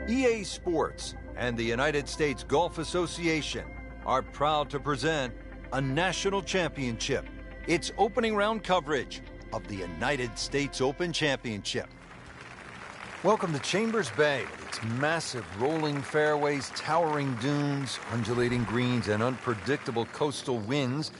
EA Sports and the United States Golf Association are proud to present a national championship. It's opening round coverage of the United States Open Championship. Welcome to Chambers Bay with its massive rolling fairways, towering dunes, undulating greens, and unpredictable coastal winds.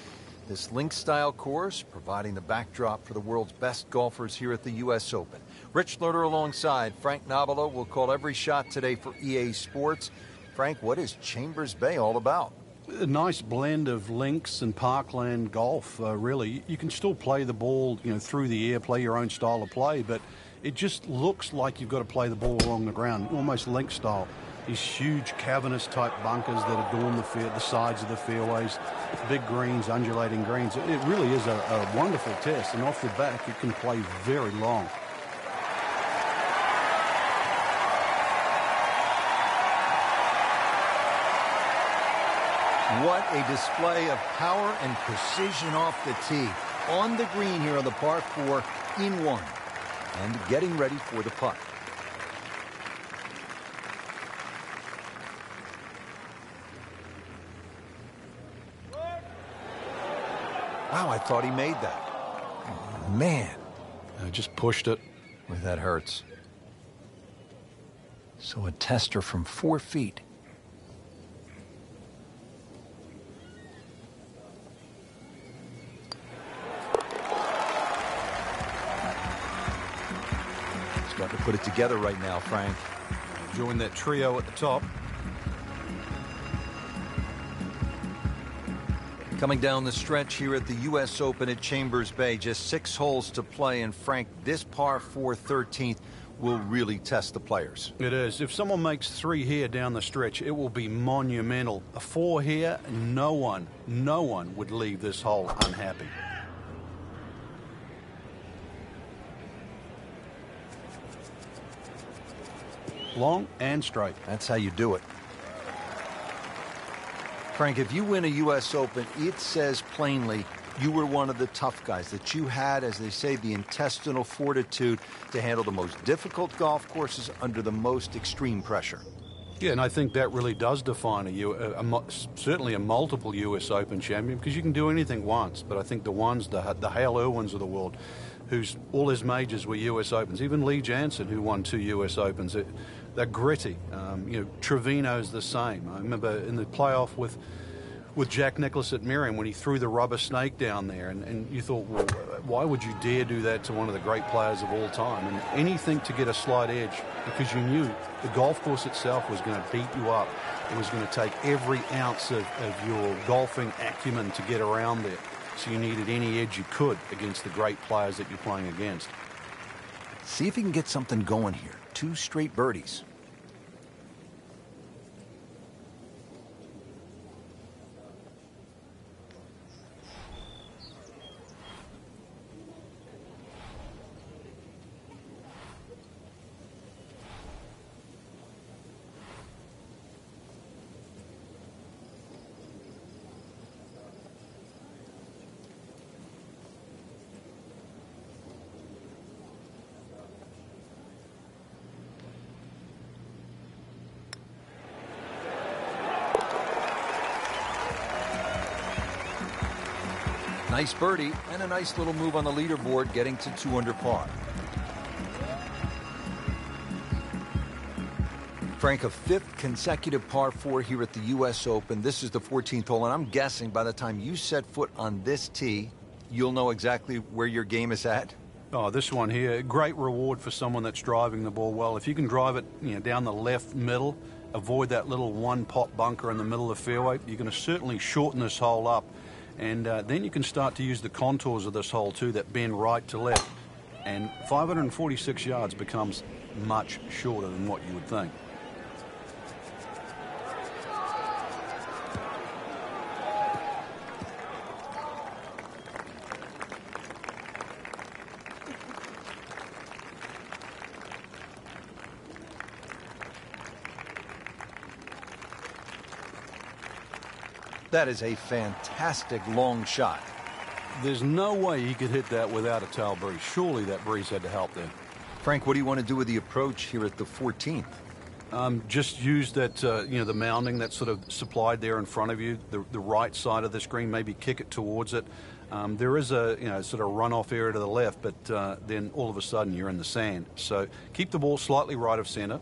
This link-style course providing the backdrop for the world's best golfers here at the U.S. Open. Rich Lerner alongside Frank Nobilo will call every shot today for EA Sports. Frank, what is Chambers Bay all about? A nice blend of links and parkland golf, really. You can still play the ball, through the air, play your own style of play, but it just looks like you've got to play the ball along the ground, almost link style. These huge cavernous type bunkers that adorn the sides of the fairways, big greens, undulating greens. It really is a wonderful test, and off the back it can play very long. What a display of power and precision off the tee. On the green here on the par 4 in one, and getting ready for the putt. Wow, I thought he made that. Oh, man. I just pushed it. Boy, that hurts. So a tester from 4 feet. He's got to put it together right now, Frank. Join that trio at the top. Coming down the stretch here at the U.S. Open at Chambers Bay, just 6 holes to play, and Frank, this par 4 13th will really test the players. It is. If someone makes 3 here down the stretch, it will be monumental. A 4 here, no one would leave this hole unhappy. Long and straight. That's how you do it. Frank, if you win a U.S. Open, it says plainly you were one of the tough guys, that you had, as they say, the intestinal fortitude to handle the most difficult golf courses under the most extreme pressure. Yeah, and I think that really does define certainly a multiple U.S. Open champion, because you can do anything once, but I think the Hale Irwins of the world, all his majors were U.S. Opens, even Lee Janzen, who won 2 U.S. Opens, they're gritty. Trevino's the same. I remember in the playoff with Jack Nicklaus at Merriam when he threw the rubber snake down there, and you thought, well, why would you dare do that to one of the great players of all time? And anything to get a slight edge, because you knew the golf course itself was going to beat you up. It was going to take every ounce of your golfing acumen to get around there. So you needed any edge you could against the great players that you're playing against. See if he can get something going here. 2 straight birdies. Nice birdie and a nice little move on the leaderboard, getting to 2 under par. Frank, a 5th consecutive par 4 here at the U.S. Open. This is the 14th hole, and I'm guessing by the time you set foot on this tee, you'll know exactly where your game is at. Oh, this one here, great reward for someone that's driving the ball well. If you can drive it down the left middle, avoid that little 1-pot bunker in the middle of the fairway, you're going to certainly shorten this hole up. And then you can start to use the contours of this hole too, that bend right to left. And 546 yards becomes much shorter than what you would think. That is a fantastic long shot. There's no way he could hit that without a tail breeze. Surely that breeze had to help there. Frank, what do you want to do with the approach here at the 14th? Just use that, the mounding that's sort of supplied there in front of you, the right side of the screen, maybe kick it towards it. There is a, sort of runoff area to the left, but then all of a sudden you're in the sand. So keep the ball slightly right of center.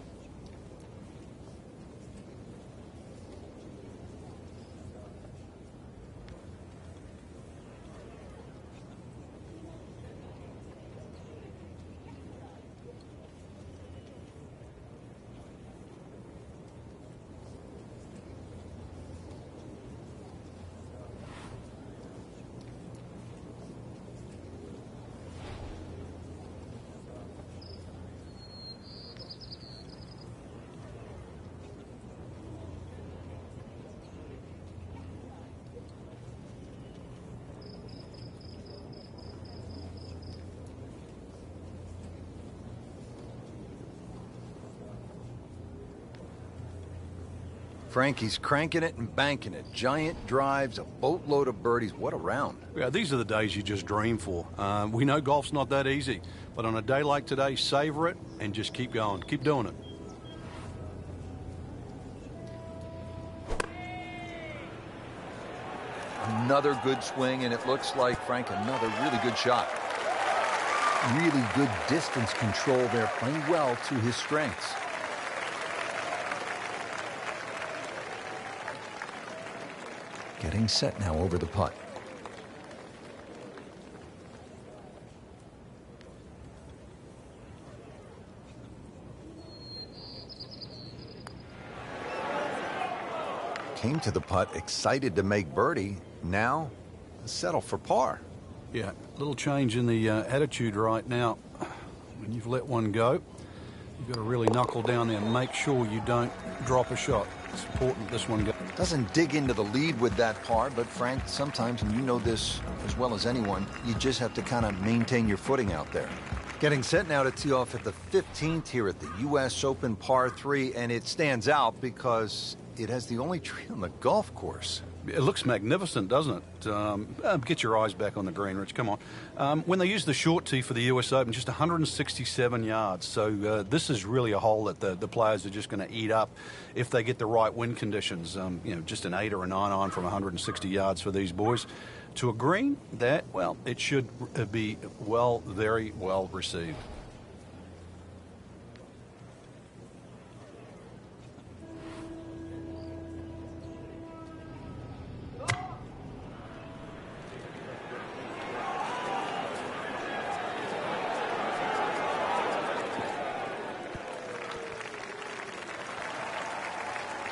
Frankie's cranking it and banking it. Giant drives, a boatload of birdies. What a round. Yeah, these are the days you just dream for. We know golf's not that easy, but on a day like today, savor it and just keep going. Keep doing it. Another good swing, and it looks like, Frank, another really good shot. Really good distance control there, playing well to his strengths. Getting set now over the putt. Came to the putt, excited to make birdie. Now, settle for par. Yeah, a little change in the attitude right now. When you've let one go, you've got to really knuckle down there and make sure you don't drop a shot. It's important this one goes. Doesn't dig into the lead with that par, but Frank, sometimes, and you know this as well as anyone, you just have to kind of maintain your footing out there. Getting set now to tee off at the 15th here at the U.S. Open par 3, and it stands out because it has the only tree on the golf course. It looks magnificent, doesn't it? Get your eyes back on the green, Rich. Come on. When they use the short tee for the U.S. Open, just 167 yards. So this is really a hole that the players are just going to eat up if they get the right wind conditions. Just an 8 or a 9 iron from 160 yards for these boys. To a green, it should be very well received.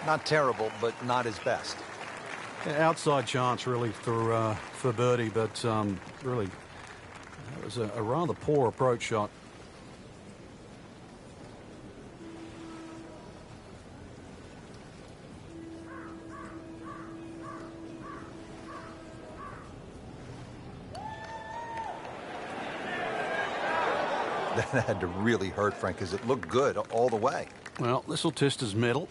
Not terrible, but not his best. Outside chance, really, for birdie, but really, it was a rather poor approach shot. That had to really hurt, Frank, because it looked good all the way. Well, this will test his mettle.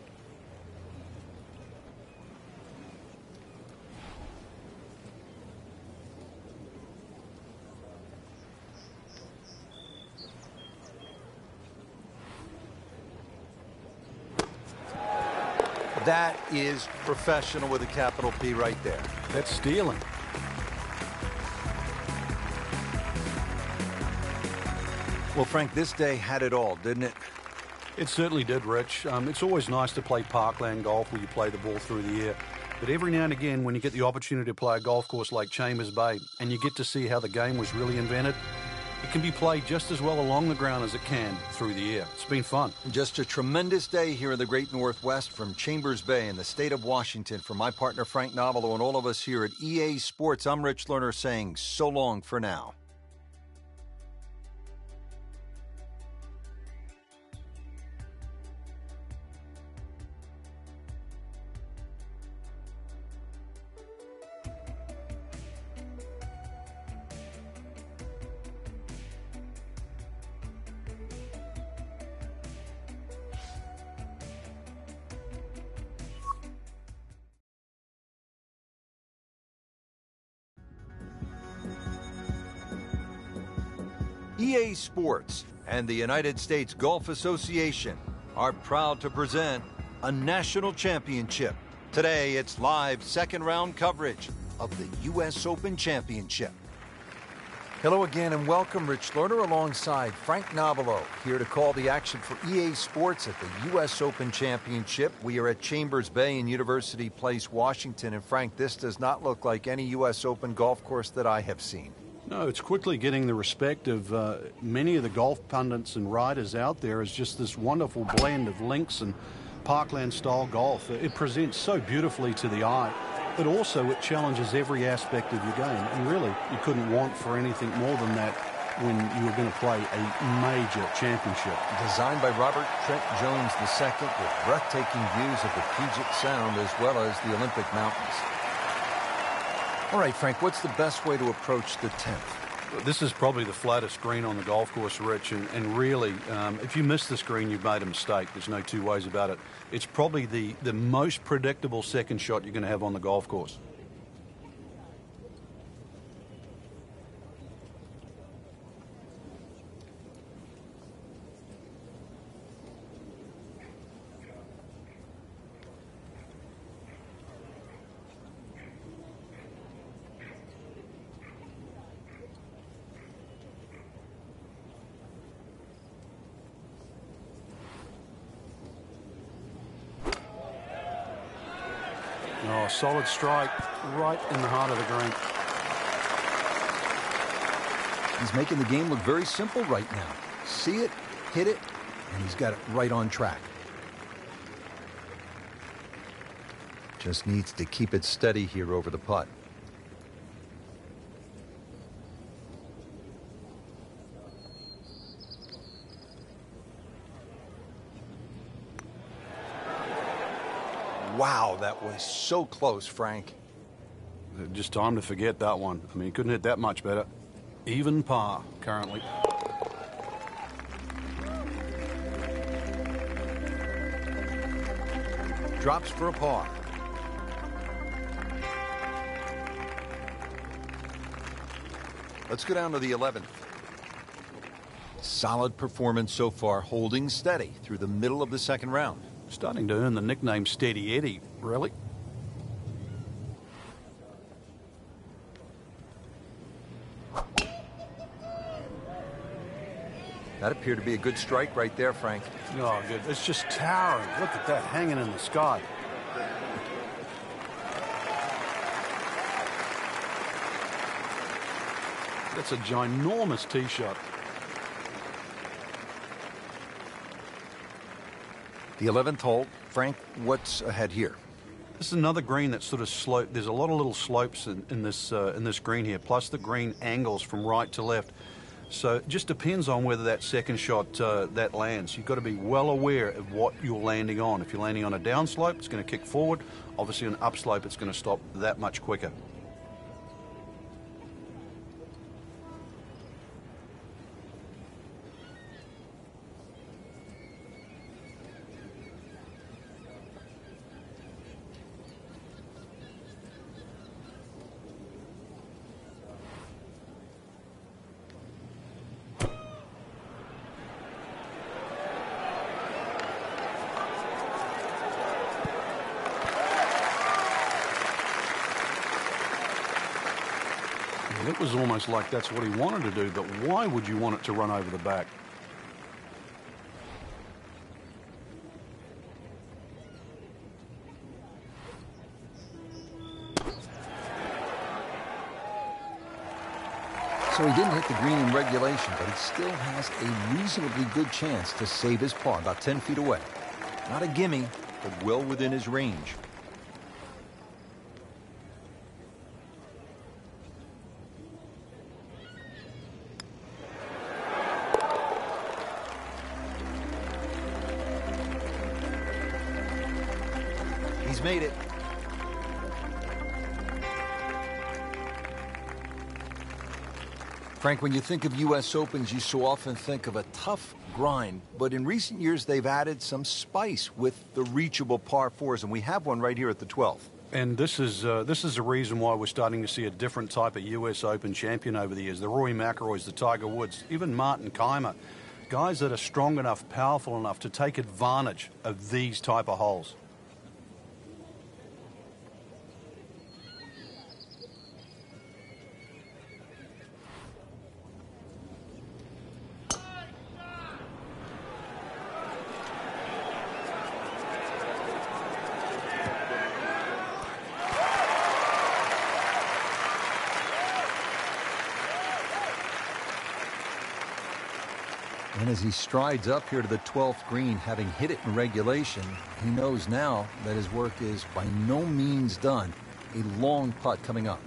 That is professional with a capital P right there. That's stealing. Well, Frank, this day had it all, didn't it? It certainly did, Rich. It's always nice to play parkland golf where you play the ball through the air. But every now and again, when you get the opportunity to play a golf course like Chambers Bay and you get to see how the game was really invented, it can be played just as well along the ground as it can through the air. It's been fun. Just a tremendous day here in the Great Northwest from Chambers Bay in the state of Washington. For my partner, Frank Novello, and all of us here at EA Sports, I'm Rich Lerner saying so long for now. EA Sports and the United States Golf Association are proud to present a national championship. Today, it's live second round coverage of the U.S. Open Championship. Hello again and welcome. Rich Lerner alongside Frank Nobilo here to call the action for EA Sports at the U.S. Open Championship. We are at Chambers Bay in University Place, Washington. And Frank, this does not look like any U.S. Open golf course that I have seen. No, it's quickly getting the respect of many of the golf pundits and writers out there as just this wonderful blend of links and parkland-style golf. It presents so beautifully to the eye, but also it challenges every aspect of your game. And really, you couldn't want for anything more than that when you were going to play a major championship. Designed by Robert Trent Jones II with breathtaking views of the Puget Sound as well as the Olympic Mountains. All right, Frank, what's the best way to approach the 10th? This is probably the flattest green on the golf course, Rich, and really, if you miss this green, you've made a mistake. There's no two ways about it. It's probably the most predictable second shot you're going to have on the golf course. Oh, solid strike right in the heart of the green. He's making the game look very simple right now. See it, hit it, and he's got it right on track. Just needs to keep it steady here over the putt. Wow, that was so close, Frank. Just time to forget that one. I mean, he couldn't hit that much better. Even par currently. Drops for a par. Let's go down to the 11th. Solid performance so far, holding steady through the middle of the second round. Starting to earn the nickname Steady Eddie, really. That appeared to be a good strike right there, Frank. Oh, good. It's just towering. Look at that hanging in the sky. That's a ginormous tee shot. The 11th hole. Frank, what's ahead here? This is another green that's sort of sloped. There's a lot of little slopes in this green here, plus the green angles from right to left. So it just depends on whether that second shot that lands. You've got to be well aware of what you're landing on. If you're landing on a downslope, it's going to kick forward. Obviously, an upslope, it's going to stop that much quicker. It was almost like that's what he wanted to do, but why would you want it to run over the back? So he didn't hit the green in regulation, but he still has a reasonably good chance to save his par, about 10 feet away. Not a gimme, but well within his range. He's made it. Frank, when you think of U.S. Opens, you so often think of a tough grind, but in recent years they've added some spice with the reachable par fours, and we have one right here at the 12th. And this is the reason why we're starting to see a different type of U.S. Open champion over the years. The Rory McIlroys, the Tiger Woods, even Martin Keimer. guys that are strong enough, powerful enough to take advantage of these type of holes. And as he strides up here to the 12th green, having hit it in regulation, he knows now that his work is by no means done. A long putt coming up.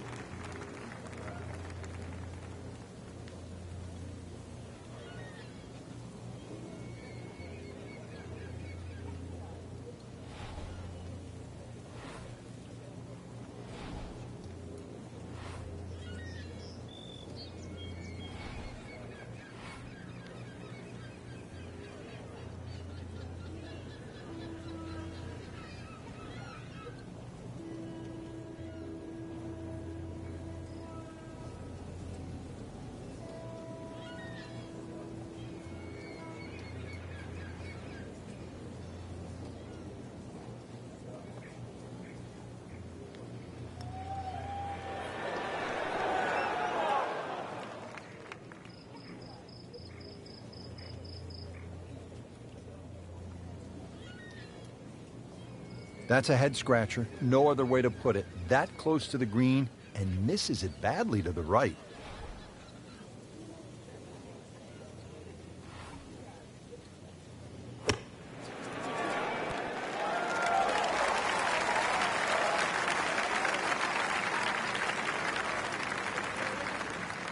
That's a head scratcher. No other way to put it. That close to the green and misses it badly to the right.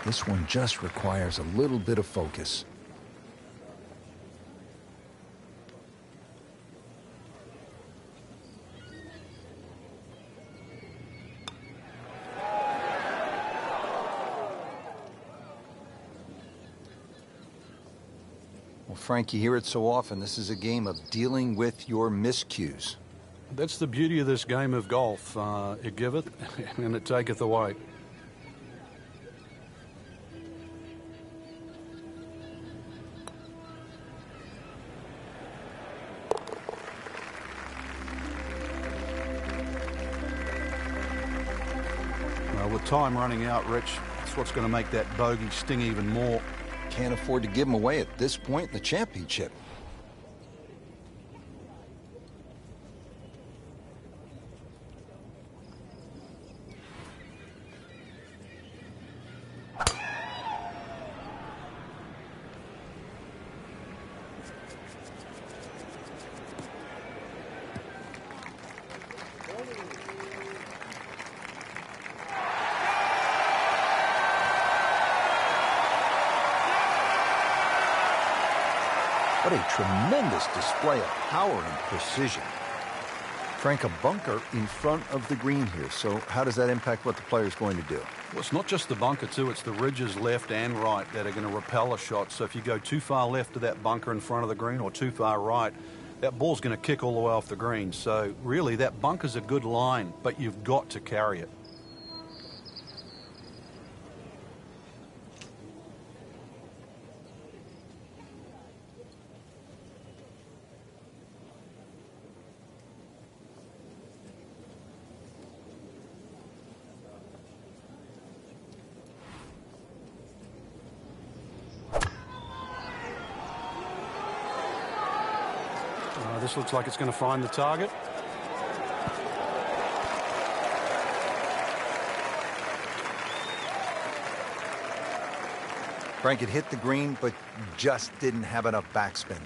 This one just requires a little bit of focus. Well, Frank, you hear it so often. This is a game of dealing with your miscues. That's the beauty of this game of golf. It giveth and it taketh away. With time running out, Rich, that's what's going to make that bogey sting even more. Can't afford to give him away at this point in the championship. What a tremendous display of power and precision. Frank, a bunker in front of the green here. So how does that impact what the player's going to do? Well, it's not just the bunker, too. It's the ridges left and right that are going to repel a shot. So if you go too far left of that bunker in front of the green or too far right, that ball's going to kick all the way off the green. So really, that bunker's a good line, but you've got to carry it. This looks like it's going to find the target. Frank, it hit the green, but just didn't have enough backspin.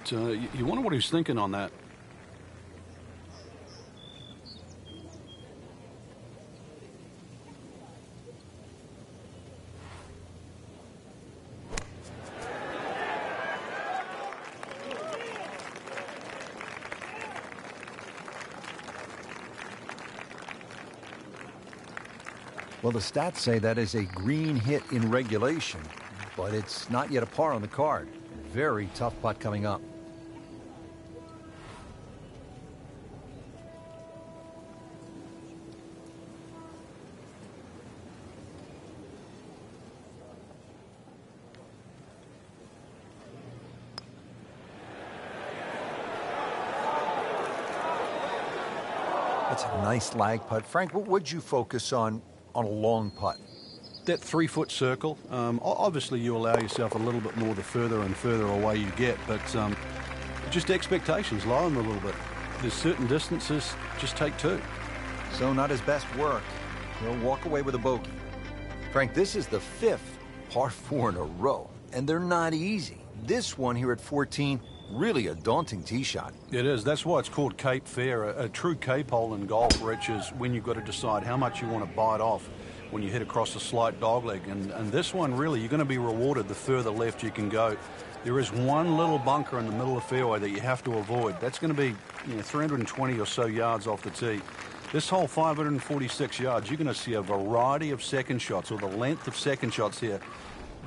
You wonder what he's thinking on that. Well, the stats say that is a green hit in regulation, but it's not yet a par on the card. Very tough putt coming up. That's a nice lag putt. Frank, what would you focus on a long putt? That 3-foot circle, obviously you allow yourself a little bit more the further and further away you get, but just expectations, lower them a little bit. There's certain distances, just take 2. So not his best work. He'll walk away with a bogey. Frank, this is the 5th par 4 in a row, and they're not easy. This one here at 14, really a daunting tee shot. It is. That's why it's called Cape Fair. A true Cape hole in golf, Rich, is when you've got to decide how much you want to bite off when you hit across a slight dogleg. And this one, really, you're going to be rewarded the further left you can go. There is one little bunker in the middle of the fairway that you have to avoid. That's going to be 320 or so yards off the tee. This hole, 546 yards, you're going to see a variety of second shots, or the length of second shots here,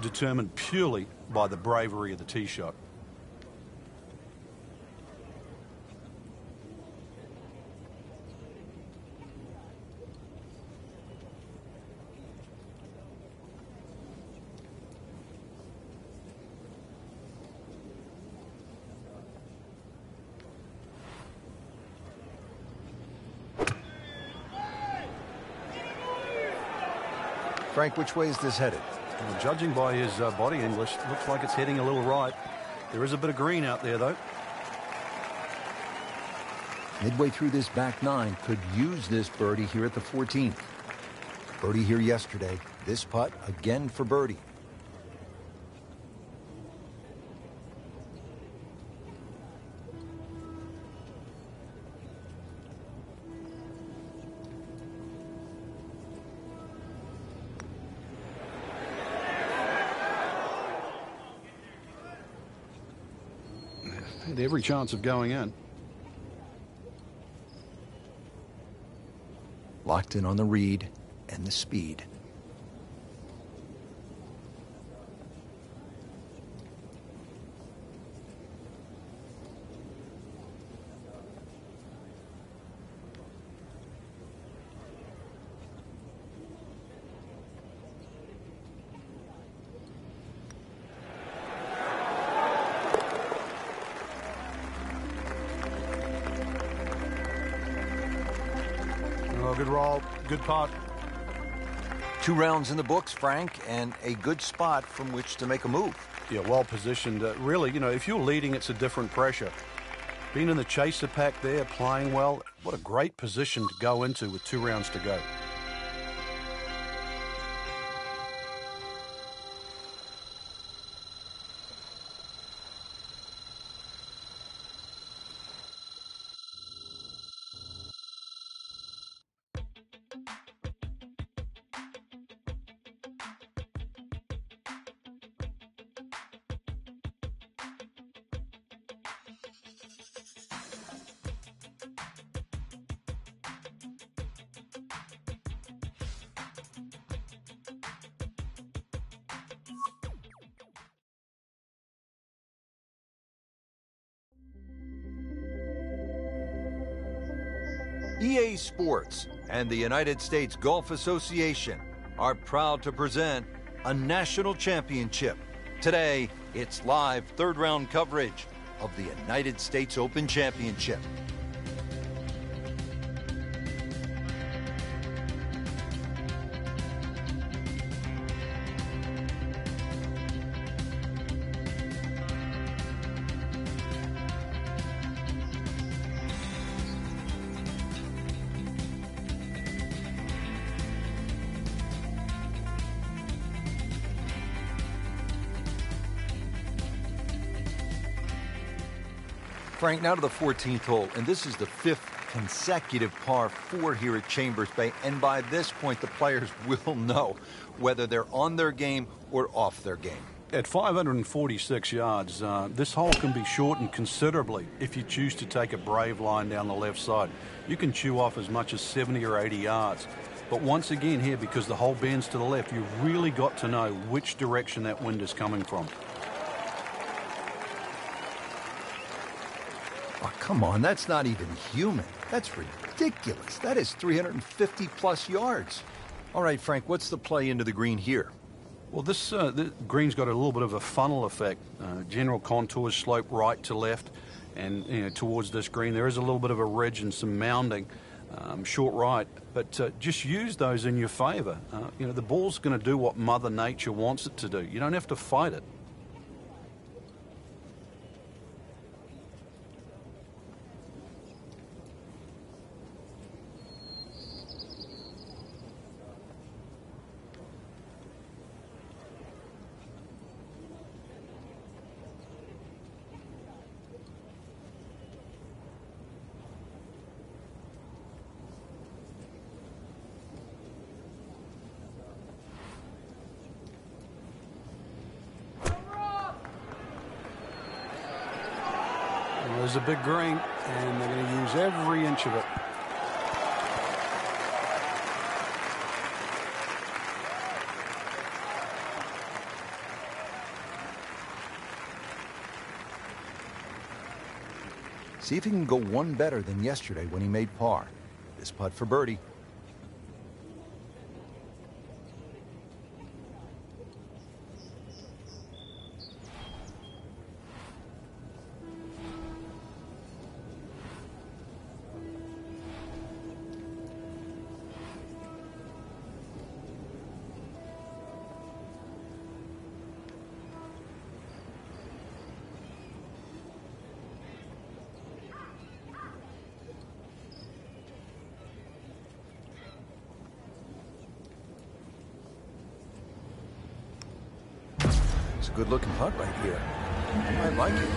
determined purely by the bravery of the tee shot. Frank, which way is this headed? Well, judging by his body English, it looks like it's heading a little right. There is a bit of green out there, though. Midway through this back 9, could use this birdie here at the 14th. Birdie here yesterday. This putt again for birdie. Had every chance of going in. Locked in on the read and the speed. Good roll, good putt. 2 rounds in the books, Frank, and a good spot from which to make a move. Yeah, well positioned. Really, if you're leading, it's a different pressure. Being in the chaser pack there, playing well, what a great position to go into with 2 rounds to go. EA Sports and the United States Golf Association are proud to present a national championship. Today, it's live third-round coverage of the United States Open Championship. Frank, now to the 14th hole, and this is the 5th consecutive par 4 here at Chambers Bay, and by this point the players will know whether they're on their game or off their game. At 546 yards, this hole can be shortened considerably if you choose to take a brave line down the left side. You can chew off as much as 70 or 80 yards. But once again here, because the hole bends to the left, you've really got to know which direction that wind is coming from. Oh, come on, that's not even human. That's ridiculous. That is 350 plus yards. All right, Frank, what's the play into the green here? Well, this green's got a little bit of a funnel effect. General contours slope right to left, and towards this green there is a little bit of a ridge and some mounding. short right, but just use those in your favor. You know, the ball's going to do what Mother Nature wants it to do. You don't have to fight it. There's a big green, and they're going to use every inch of it. See if he can go one better than yesterday when he made par. This putt for birdie. It's a good-looking putt right here. You might like it.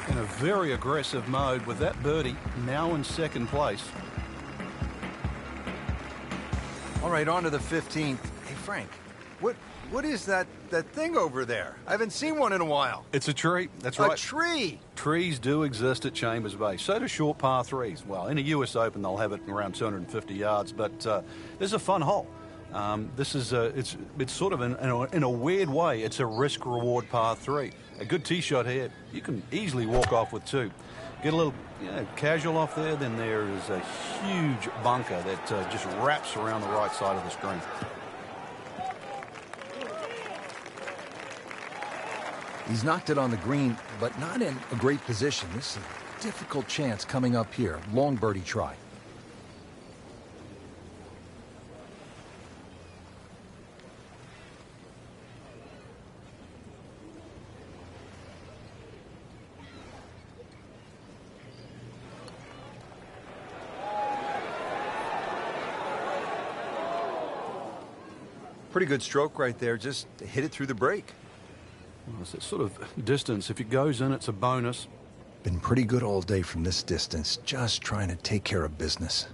In a very aggressive mode with that birdie now in second place. All right, on to the 15th. Hey, Frank, what is that thing over there? I haven't seen one in a while. It's a tree. That's right. A tree? Trees do exist at Chambers Bay. So do short par threes. Well, in a US Open, they'll have it around 250 yards, but this is a fun hole. This is it's sort of in a weird way, it's a risk-reward par three. A good tee shot here, you can easily walk off with two. Get a little casual off there, then there is a huge bunker that just wraps around the right side of the screen. He's knocked it on the green, but not in a great position. This is a difficult chance coming up here. Long birdie try. Pretty good stroke right there. Just hit it through the break. Well, it's that sort of distance. If it goes in, it's a bonus. Been pretty good all day from this distance. Just trying to take care of business.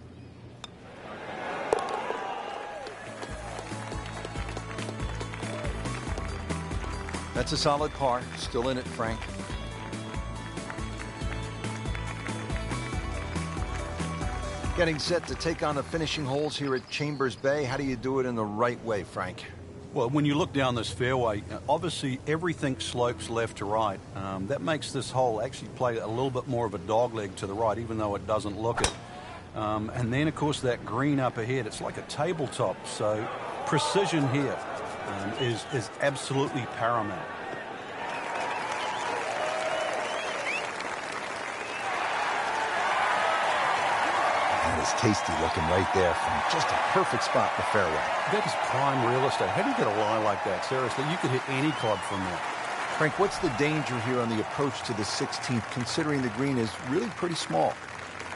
That's a solid par. Still in it, Frank. Getting set to take on the finishing holes here at Chambers Bay. How do you do it in the right way, Frank? Well, when you look down this fairway, obviously everything slopes left to right. That makes this hole actually play a little bit more of a dogleg to the right, even though it doesn't look it. And then, of course, that green up ahead, it's like a tabletop. So precision here is absolutely paramount. It's tasty looking right there from just a perfect spot in the fairway. That is prime real estate. How do you get a lie like that? Seriously, you could hit any club from there. Frank, what's the danger here on the approach to the 16th, considering the green is really pretty small?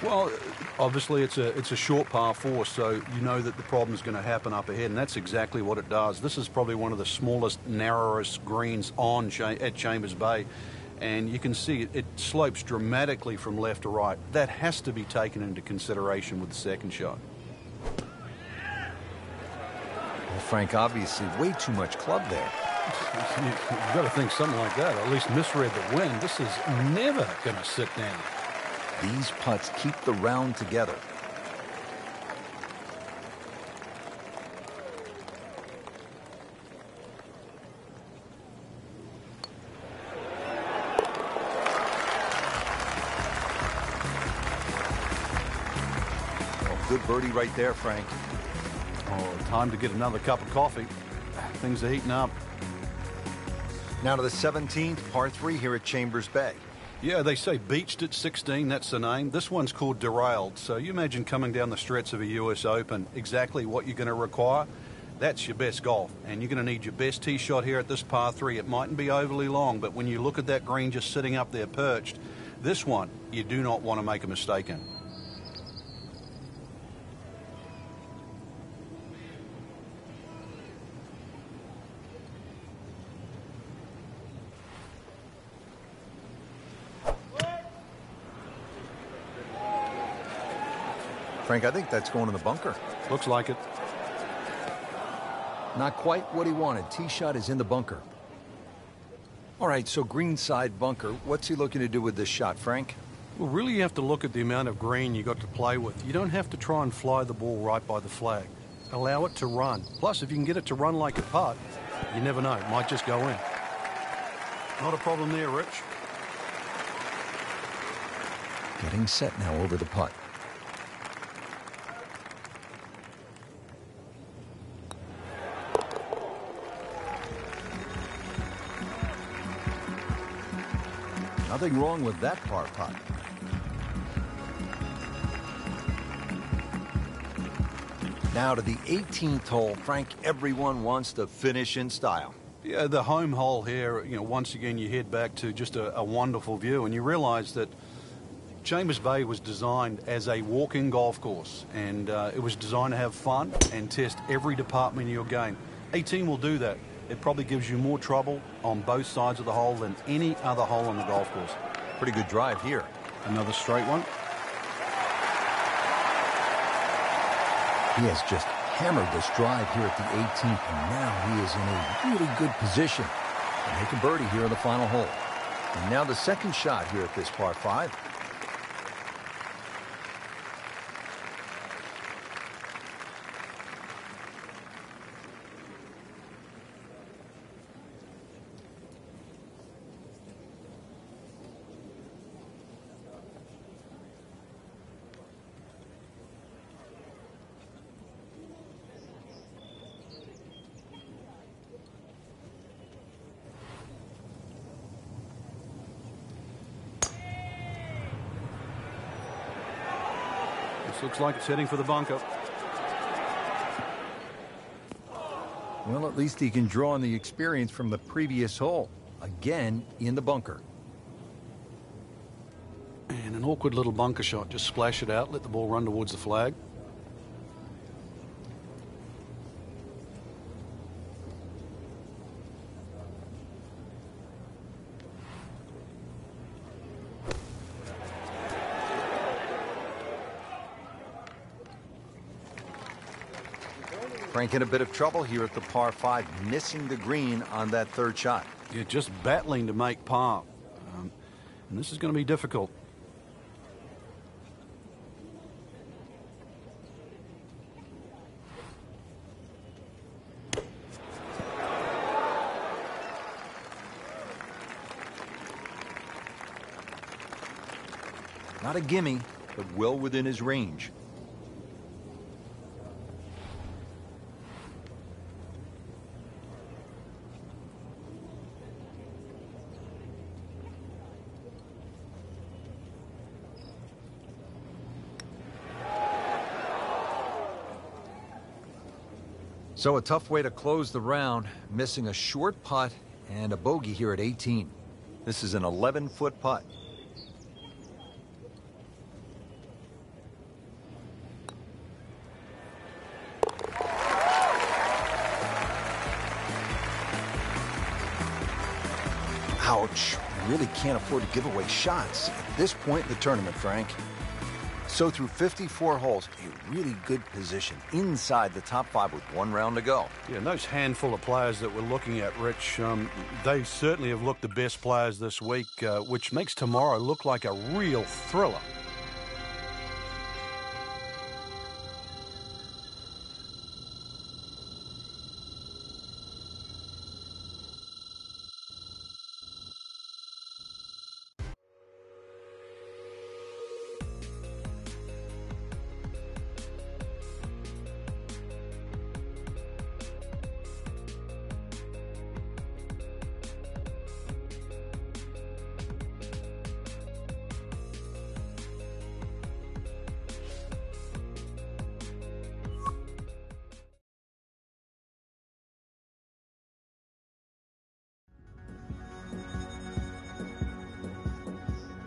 Well, obviously it's a short par four, so you know that the problem is going to happen up ahead, and that's exactly what it does. This is probably one of the smallest, narrowest greens at Chambers Bay. And you can see it slopes dramatically from left to right. That has to be taken into consideration with the second shot. Well, Frank, obviously way too much club there. You've got to think something like that, or at least misread the wind. This is never going to sit down. These putts keep the round together. Good birdie right there, Frank. Oh, time to get another cup of coffee. Things are heating up. Now to the 17th, par 3 here at Chambers Bay. Yeah, they say beached at 16, that's the name. This one's called derailed. So you imagine coming down the stretch of a US Open, exactly what you're going to require. That's your best golf, and you're going to need your best tee shot here at this par 3. It mightn't be overly long, but when you look at that green just sitting up there perched, this one you do not want to make a mistake in. Frank, I think that's going in the bunker. Looks like it. Not quite what he wanted. Tee shot is in the bunker. All right, so greenside bunker. What's he looking to do with this shot, Frank? Well, really you have to look at the amount of green you got to play with. You don't have to try and fly the ball right by the flag. Allow it to run. Plus, if you can get it to run like a putt, you never know. It might just go in. Not a problem there, Rich. Getting set now over the putt. Nothing wrong with that par putt. Now to the 18th hole. Frank, everyone wants to finish in style. Yeah, the home hole here, once again you head back to just a wonderful view, and you realize that Chambers Bay was designed as a walking golf course, and it was designed to have fun and test every department of your game. 18 will do that. It probably gives you more trouble on both sides of the hole than any other hole on the golf course. Pretty good drive here. Another straight one. He has just hammered this drive here at the 18th, and now he is in a really good position to make a birdie here in the final hole. And now the second shot here at this par 5. This looks like it's heading for the bunker. Well, at least he can draw on the experience from the previous hole. Again, in the bunker. And an awkward little bunker shot. Just splash it out, let the ball run towards the flag. Frank in a bit of trouble here at the par 5, missing the green on that third shot. Yeah, just battling to make par. And this is going to be difficult. Not a gimme, but well within his range. So a tough way to close the round, missing a short putt and a bogey here at 18. This is an 11-foot putt. Ouch. Really can't afford to give away shots at this point in the tournament, Frank. So through 54 holes, a really good position inside the top 5 with one round to go. Yeah, and those handful of players that we're looking at, Rich, they certainly have looked the best players this week, which makes tomorrow look like a real thriller.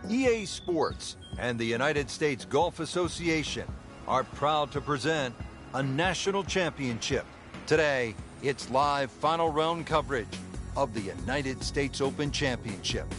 EA Sports and the United States Golf Association are proud to present a national championship. Today, it's live final round coverage of the United States Open Championship.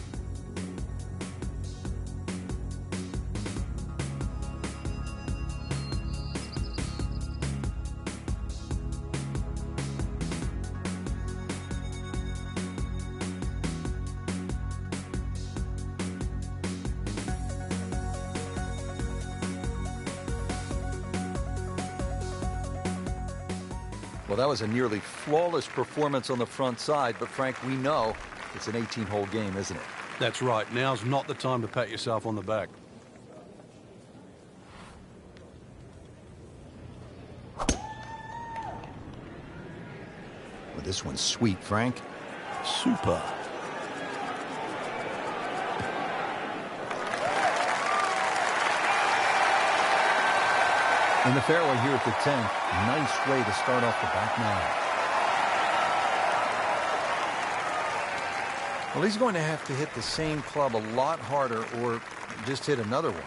Well, that was a nearly flawless performance on the front side, but Frank, we know it's an 18-hole game, isn't it? That's right. Now's not the time to pat yourself on the back. Well, this one's sweet, Frank. Super. In the fairway here at the 10th. Nice way to start off the back nine. Well, he's going to have to hit the same club a lot harder or just hit another one.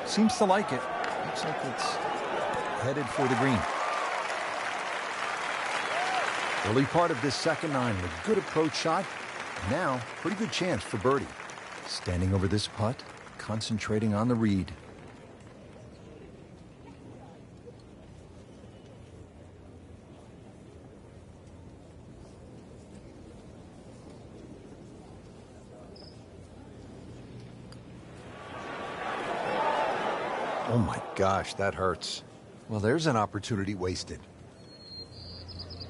Seems to like it. Looks like it's headed for the green. Early part of this second nine with good approach shot. Now, pretty good chance for birdie. Standing over this putt, concentrating on the read. Oh my gosh, that hurts. Well, there's an opportunity wasted.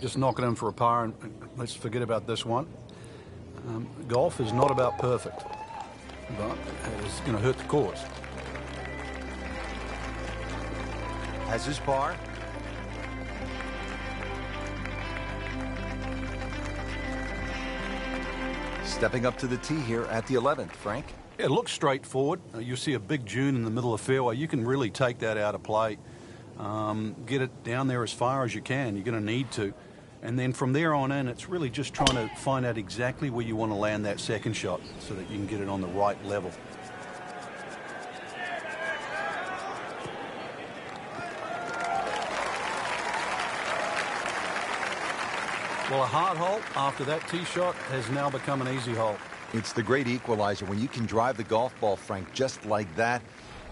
Just knock it in for a par and let's forget about this one. Golf is not about perfect, but it's going to hurt the course. Has his par. Stepping up to the tee here at the 11th, Frank. It looks straightforward. You see a big dune in the middle of the fairway. You can really take that out of play. Get it down there as far as you can. You're going to need to. And then from there on in, it's really just trying to find out exactly where you want to land that second shot so that you can get it on the right level. Well, a hard hole after that tee shot has now become an easy hole. It's the great equalizer. When you can drive the golf ball, Frank, just like that,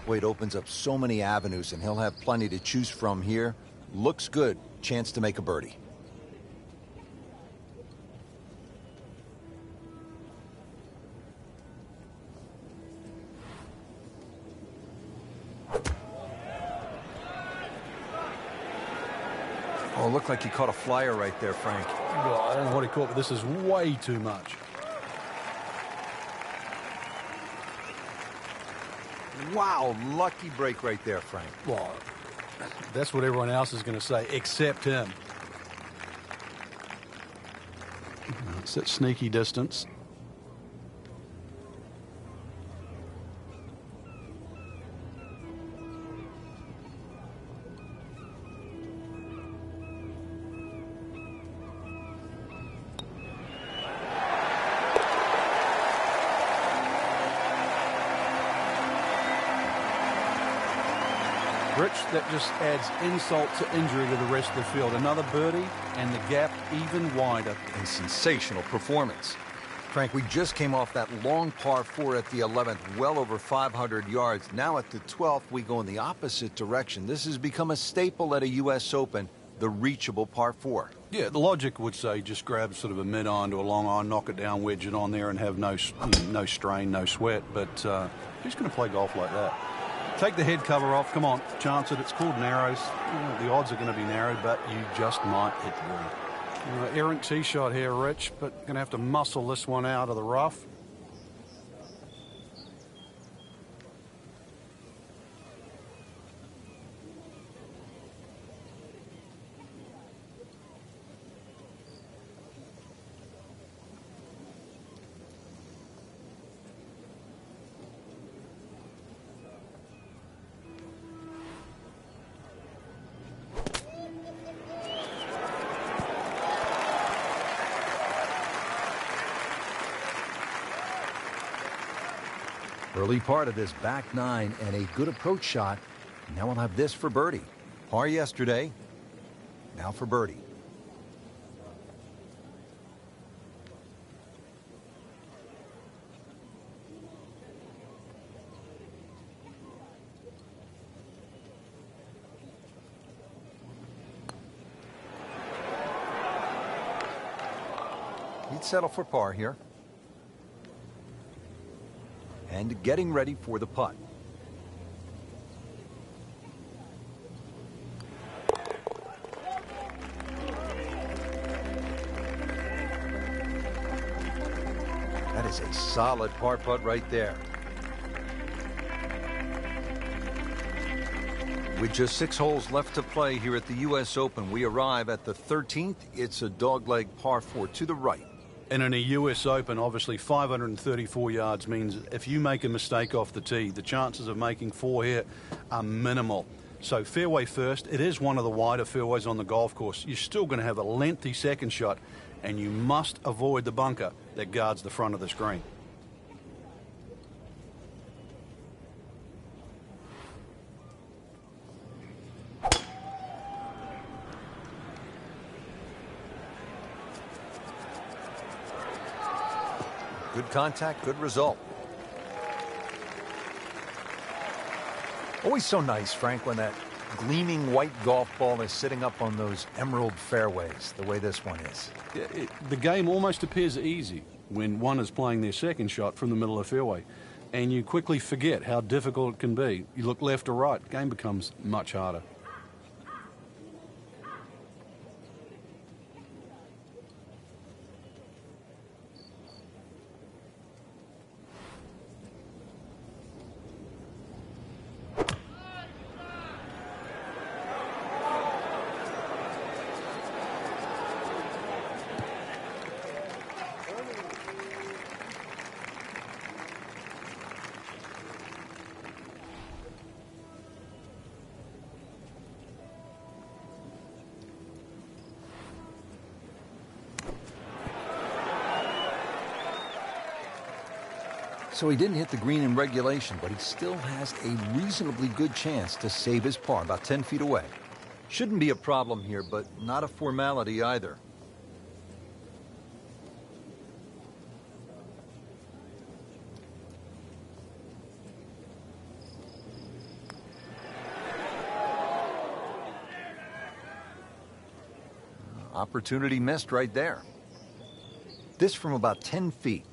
boy, it opens up so many avenues, and he'll have plenty to choose from here. Looks good. Chance to make a birdie. Oh, looked like he caught a flyer right there, Frank. Well, I don't know what he caught, but this is way too much. Wow, lucky break right there, Frank. Well, that's what everyone else is going to say, except him. It's that sneaky distance. Rich, that just adds insult to injury to the rest of the field. Another birdie, and the gap even wider. A sensational performance. Frank, we just came off that long par 4 at the 11th, well over 500 yards. Now at the 12th, we go in the opposite direction. This has become a staple at a U.S. Open, the reachable par 4. Yeah, the logic would say just grab sort of a mid-iron to a long iron, knock it down, wedge it on there, and have no strain, no sweat. But who's going to play golf like that? Take the head cover off. Come on, chance it. It's called narrows. The odds are going to be narrow, but you just might hit the green. Errant tee shot here, Rich, but going to have to muscle this one out of the rough. Early part of this back nine and a good approach shot. Now we'll have this for birdie. Par yesterday. Now for birdie. He'd settle for par here. And getting ready for the putt. That is a solid par putt right there. With just 6 holes left to play here at the U.S. Open, we arrive at the 13th. It's a dogleg par 4 to the right. And in a U.S. Open, obviously 534 yards means if you make a mistake off the tee, the chances of making 4 here are minimal. So fairway first. It is one of the wider fairways on the golf course. You're still going to have a lengthy second shot, and you must avoid the bunker that guards the front of the screen. Good contact, good result. Always so nice, Frank, when that gleaming white golf ball is sitting up on those emerald fairways, the way this one is. The game almost appears easy when one is playing their second shot from the middle of the fairway, and you quickly forget how difficult it can be. You look left or right, the game becomes much harder. So he didn't hit the green in regulation, but he still has a reasonably good chance to save his par, about 10 feet away. Shouldn't be a problem here, but not a formality either. Opportunity missed right there. This from about 10 feet.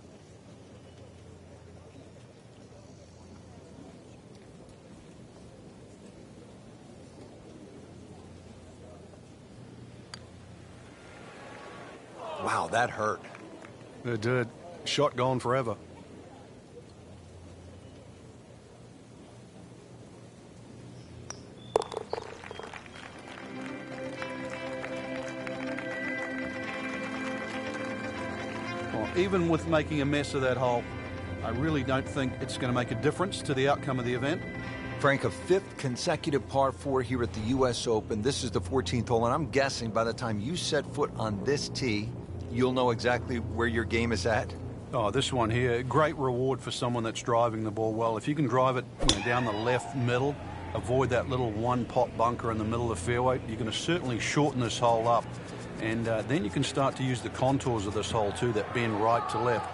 Wow, that hurt. It did. Shot gone forever. Well, even with making a mess of that hole, I really don't think it's going to make a difference to the outcome of the event. Frank, a 5th consecutive par 4 here at the U.S. Open. This is the 14th hole, and I'm guessing by the time you set foot on this tee, you'll know exactly where your game is at. Oh, this one here, great reward for someone that's driving the ball well. If you can drive it down the left middle, avoid that little one-pot bunker in the middle of the fairway, you're going to certainly shorten this hole up. And then you can start to use the contours of this hole too, that bend right to left.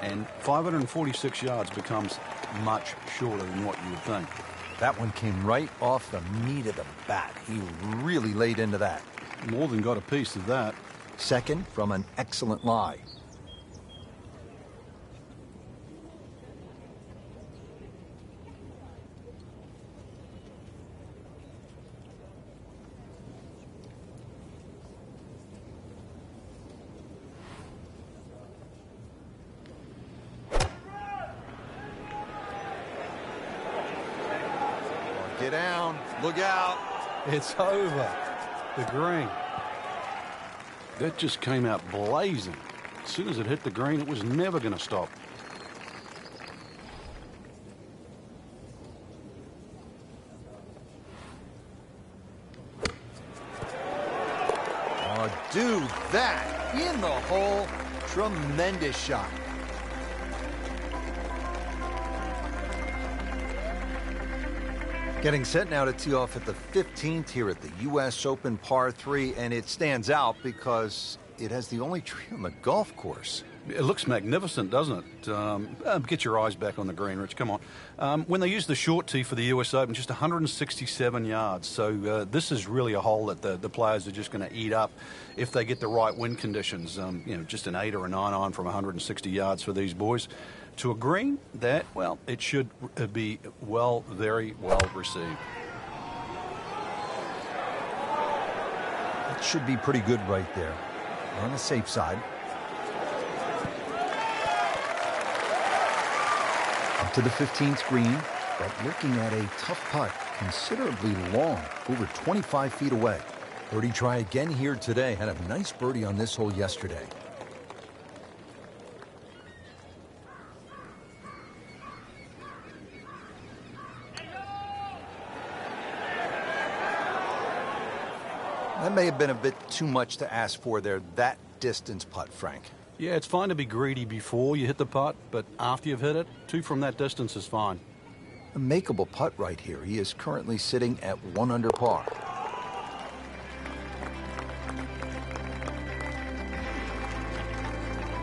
And 546 yards becomes much shorter than what you would think. That one came right off the meat of the bat. He really laid into that. More than got a piece of that. Second from an excellent lie. Get down. Look out. It's over. The green. That just came out blazing. As soon as it hit the green, it was never going to stop. Oh, dude, that in the hole. Tremendous shot. Getting set now to tee off at the 15th here at the U.S. Open Par 3, and it stands out because it has the only tree on the golf course. It looks magnificent, doesn't it? Get your eyes back on the green, Rich. Come on. When they use the short tee for the U.S. Open, just 167 yards. So this is really a hole that the players are just going to eat up if they get the right wind conditions. Just an 8 or a 9 iron from 160 yards for these boys. To a green, that, well, it should be very well received. It should be pretty good right there. On the safe side. Up to the 15th green, but looking at a tough putt, considerably long, over 25 feet away. Birdie try again here today. Had a nice birdie on this hole yesterday. That may have been a bit too much to ask for there, that distance putt, Frank. Yeah, it's fine to be greedy before you hit the putt, but after you've hit it, 2 from that distance is fine. A makeable putt right here. He is currently sitting at 1 under par.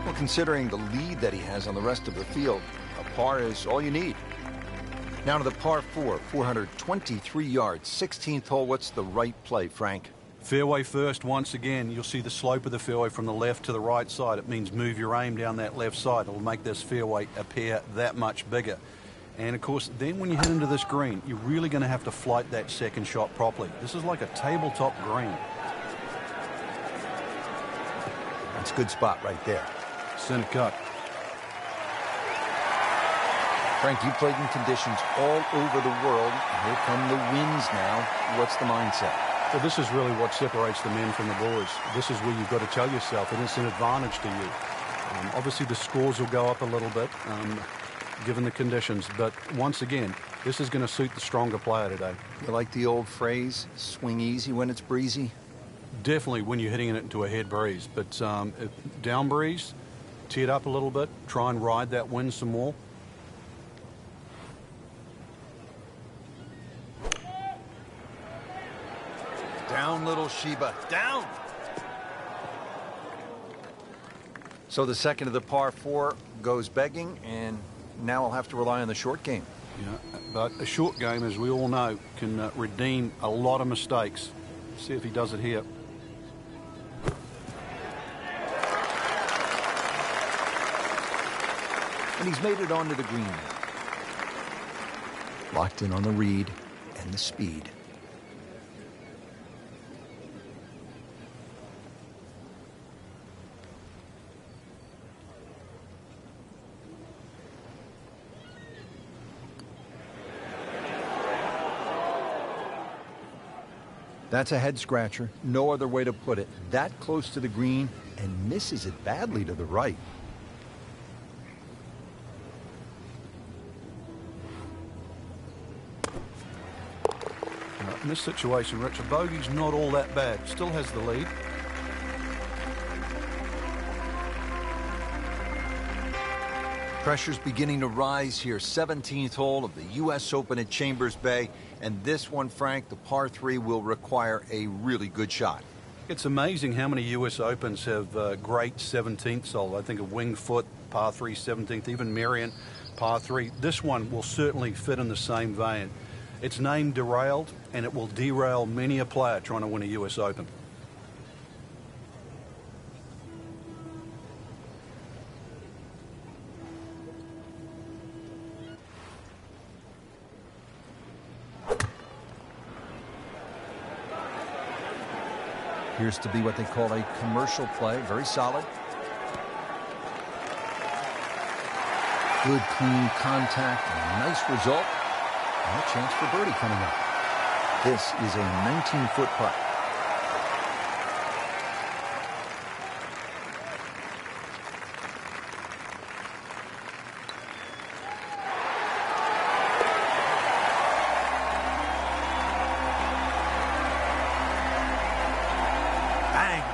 Well, considering the lead that he has on the rest of the field, a par is all you need. Now to the par 4, 423 yards, 16th hole. What's the right play, Frank? Fairway first once again. You'll see the slope of the fairway from the left to the right side. It means move your aim down that left side. It'll make this fairway appear that much bigger. And of course, then when you head into this green, you're really going to have to flight that second shot properly. This is like a tabletop green. That's a good spot right there. Center cut. Frank, you played in conditions all over the world. Here come the winds now. What's the mindset? Well, this is really what separates the men from the boys. This is where you've got to tell yourself that it's an advantage to you. Obviously, the scores will go up a little bit, given the conditions. But once again, this is going to suit the stronger player today. You like the old phrase, swing easy when it's breezy? Definitely when you're hitting it into a head breeze. But down breeze, tee it up a little bit, try and ride that wind some more. Down, little Sheba, down! So the second of the par 4 goes begging, and now I'll have to rely on the short game. Yeah, but a short game, as we all know, can redeem a lot of mistakes. See if he does it here. And he's made it onto the green. Locked in on the read and the speed. That's a head scratcher. No other way to put it. That close to the green and misses it badly to the right. In this situation, Rich, a bogey's not all that bad. Still has the lead. Pressure's beginning to rise here. 17th hole of the U.S. Open at Chambers Bay. And this one, Frank, the par 3 will require a really good shot. It's amazing how many U.S. Opens have great 17th hole. I think of Winged Foot, par 3, 17th, even Marion, par 3. This one will certainly fit in the same vein. It's named Derailed, and it will derail many a player trying to win a U.S. Open. Appears to be what they call a commercial play. Very solid. Good, clean contact. And a nice result. And a chance for birdie coming up. This is a 19-foot putt.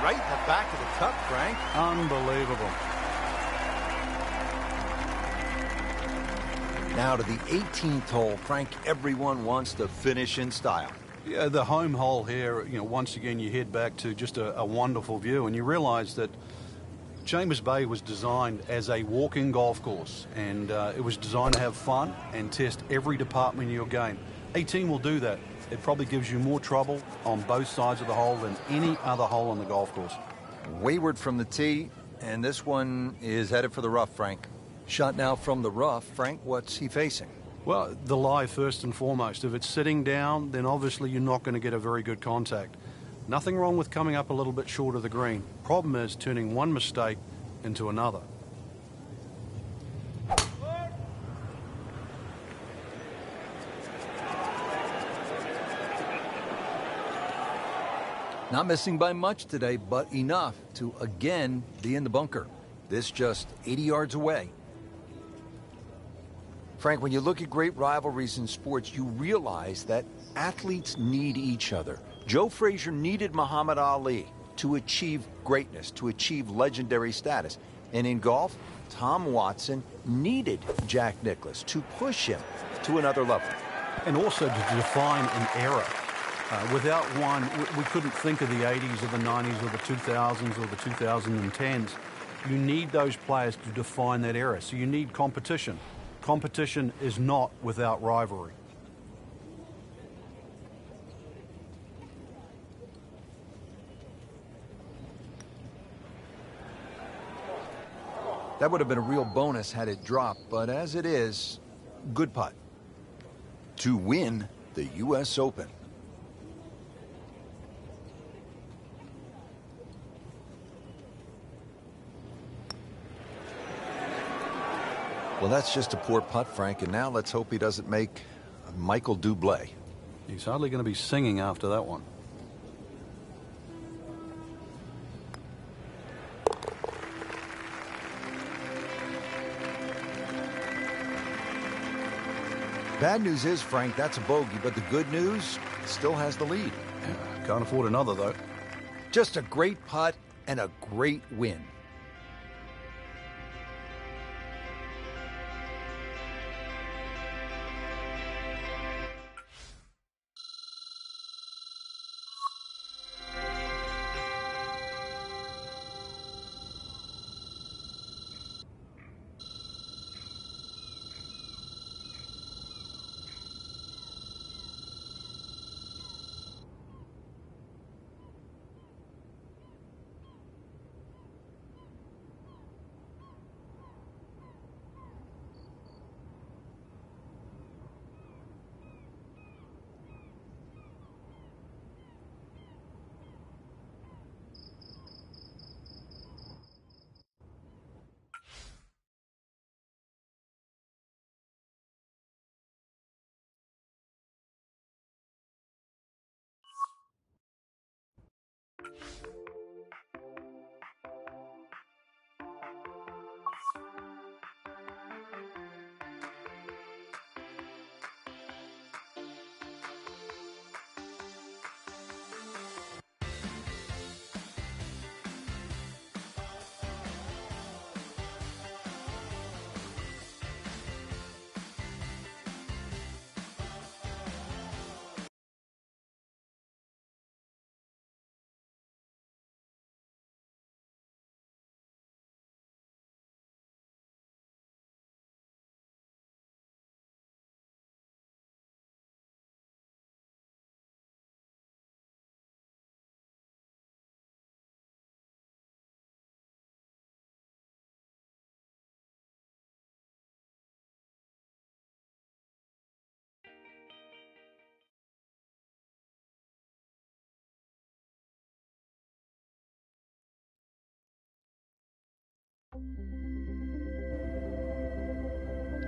Right in the back of the cup, Frank. Unbelievable. Now to the 18th hole. Frank, everyone wants to finish in style. Yeah, the home hole here, once again you head back to just a wonderful view, and you realize that Chambers Bay was designed as a walking golf course, and it was designed to have fun and test every department in your game. 18 will do that. It probably gives you more trouble on both sides of the hole than any other hole on the golf course. Wayward from the tee, and this one is headed for the rough, Frank. Shot now from the rough. Frank, what's he facing? Well, the lie first and foremost. If it's sitting down, then obviously you're not going to get a very good contact. Nothing wrong with coming up a little bit short of the green. Problem is turning one mistake into another. Not missing by much today, but enough to again be in the bunker. This just 80 yards away. Frank, when you look at great rivalries in sports, you realize that athletes need each other. Joe Frazier needed Muhammad Ali to achieve greatness, to achieve legendary status. And in golf, Tom Watson needed Jack Nicklaus to push him to another level. And also to define an era. Without one, we couldn't think of the 80s or the 90s or the 2000s or the 2010s. You need those players to define that era. So you need competition. Competition is not without rivalry. That would have been a real bonus had it dropped, but as it is, good putt to win the U.S. Open. Well, that's just a poor putt, Frank, and now let's hope he doesn't make Michael Bublé. He's hardly going to be singing after that one. Bad news is, Frank, that's a bogey, but the good news, still has the lead. Can't afford another, though. Just a great putt and a great win.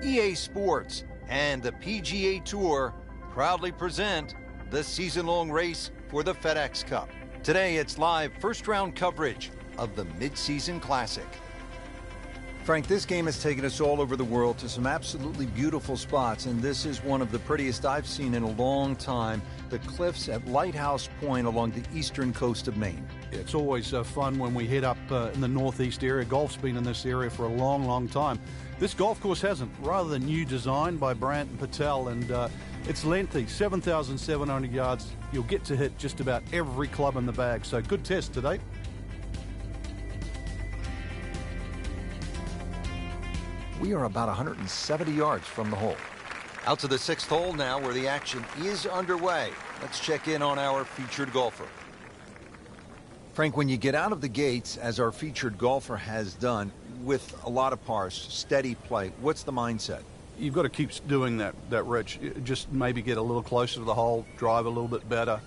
EA Sports and the PGA Tour proudly present the season-long race for the FedEx Cup. Today, it's live first-round coverage of the Mid-Season Classic. Frank, this game has taken us all over the world to some absolutely beautiful spots, and this is one of the prettiest I've seen in a long time, the cliffs at Lighthouse Point along the eastern coast of Maine. It's always fun when we head up in the northeast area. Golf's been in this area for a long, long time. This golf course hasn't. Rather new design by Brandt and Patel, and it's lengthy, 7,700 yards. You'll get to hit just about every club in the bag, so good test today. We are about 170 yards from the hole. Out to the 6th hole now, where the action is underway. Let's check in on our featured golfer. Frank, when you get out of the gates, as our featured golfer has done, with a lot of pars, steady play, what's the mindset? You've got to keep doing that, Rich. Just maybe get a little closer to the hole, drive a little bit better,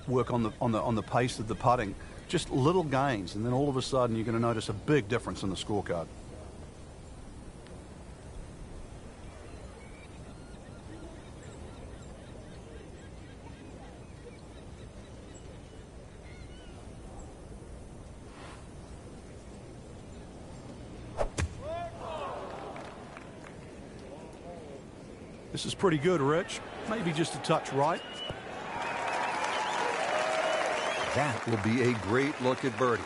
work on the pace of the putting. Just little gains, and then all of a sudden you're going to notice a big difference in the scorecard. This is pretty good, Rich. Maybe just a touch right. That will be a great look at birdie.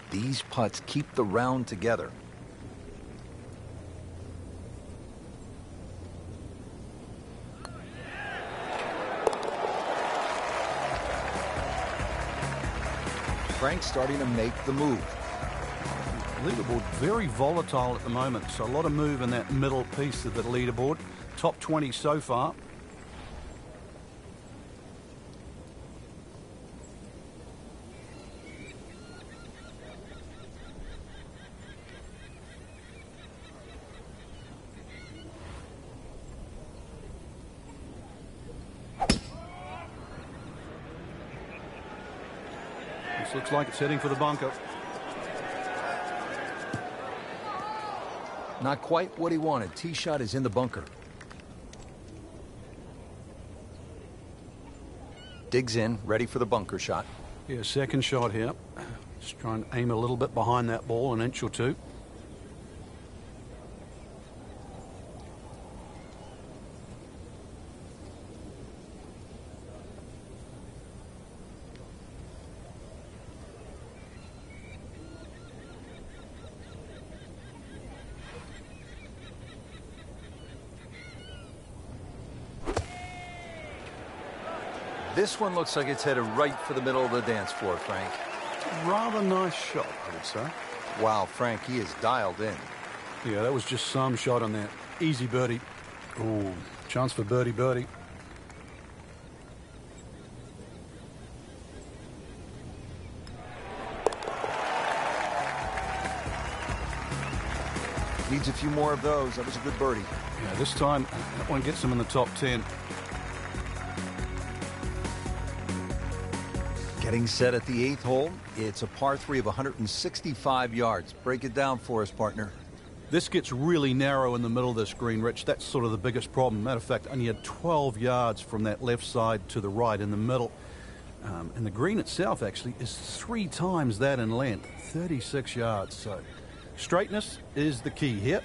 These putts keep the round together. Frank's starting to make the move. Leaderboard very volatile at the moment, so a lot of move in that middle piece of the leaderboard. Top 20 so far. This looks like it's heading for the bunker. Not quite what he wanted. Tee shot is in the bunker. Digs in, ready for the bunker shot. Yeah, second shot here. Just try and aim a little bit behind that ball, an inch or two. This one looks like it's headed right for the middle of the dance floor, Frank. Rather nice shot, I would say. Wow, Frank, he is dialed in. Yeah, that was just some shot on that. Easy birdie. Ooh, chance for birdie. Needs a few more of those. That was a good birdie. Yeah, this time, that one gets him in the top 10. Getting set at the 8th hole. It's a par 3 of 165 yards. Break it down for us, partner. This gets really narrow in the middle of this green, Rich. That's sort of the biggest problem. Matter of fact, only had 12 yards from that left side to the right in the middle. And the green itself actually is 3 times that in length, 36 yards. So straightness is the key here.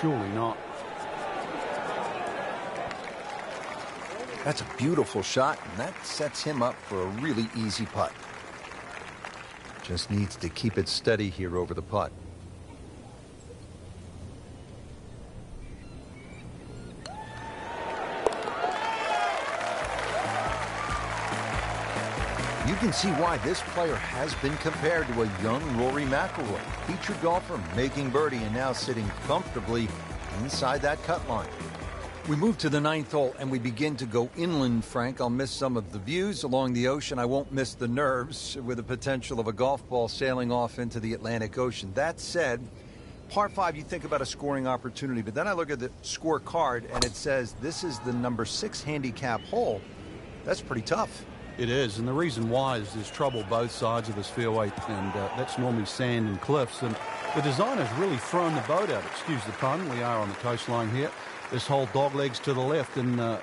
Surely not. That's a beautiful shot, and that sets him up for a really easy putt. Just needs to keep it steady here over the putt. You can see why this player has been compared to a young Rory McIlroy, featured golfer making birdie and now sitting comfortably inside that cut line. We move to the 9th hole and we begin to go inland, Frank. I'll miss some of the views along the ocean. I won't miss the nerves with the potential of a golf ball sailing off into the Atlantic Ocean. That said, par 5, you think about a scoring opportunity, but then I look at the scorecard and it says this is the number 6 handicap hole. That's pretty tough. It is, and the reason why is there's trouble both sides of this fairway, and that's normally sand and cliffs. And the designer's really thrown the boat out. Excuse the pun. We are on the coastline here. This whole dog legs to the left, and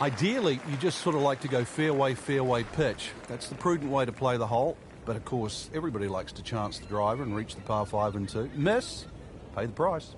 ideally, you just sort of like to go fairway, fairway pitch. That's the prudent way to play the hole. But of course, everybody likes to chance the driver and reach the par 5 and 2. Miss, pay the price.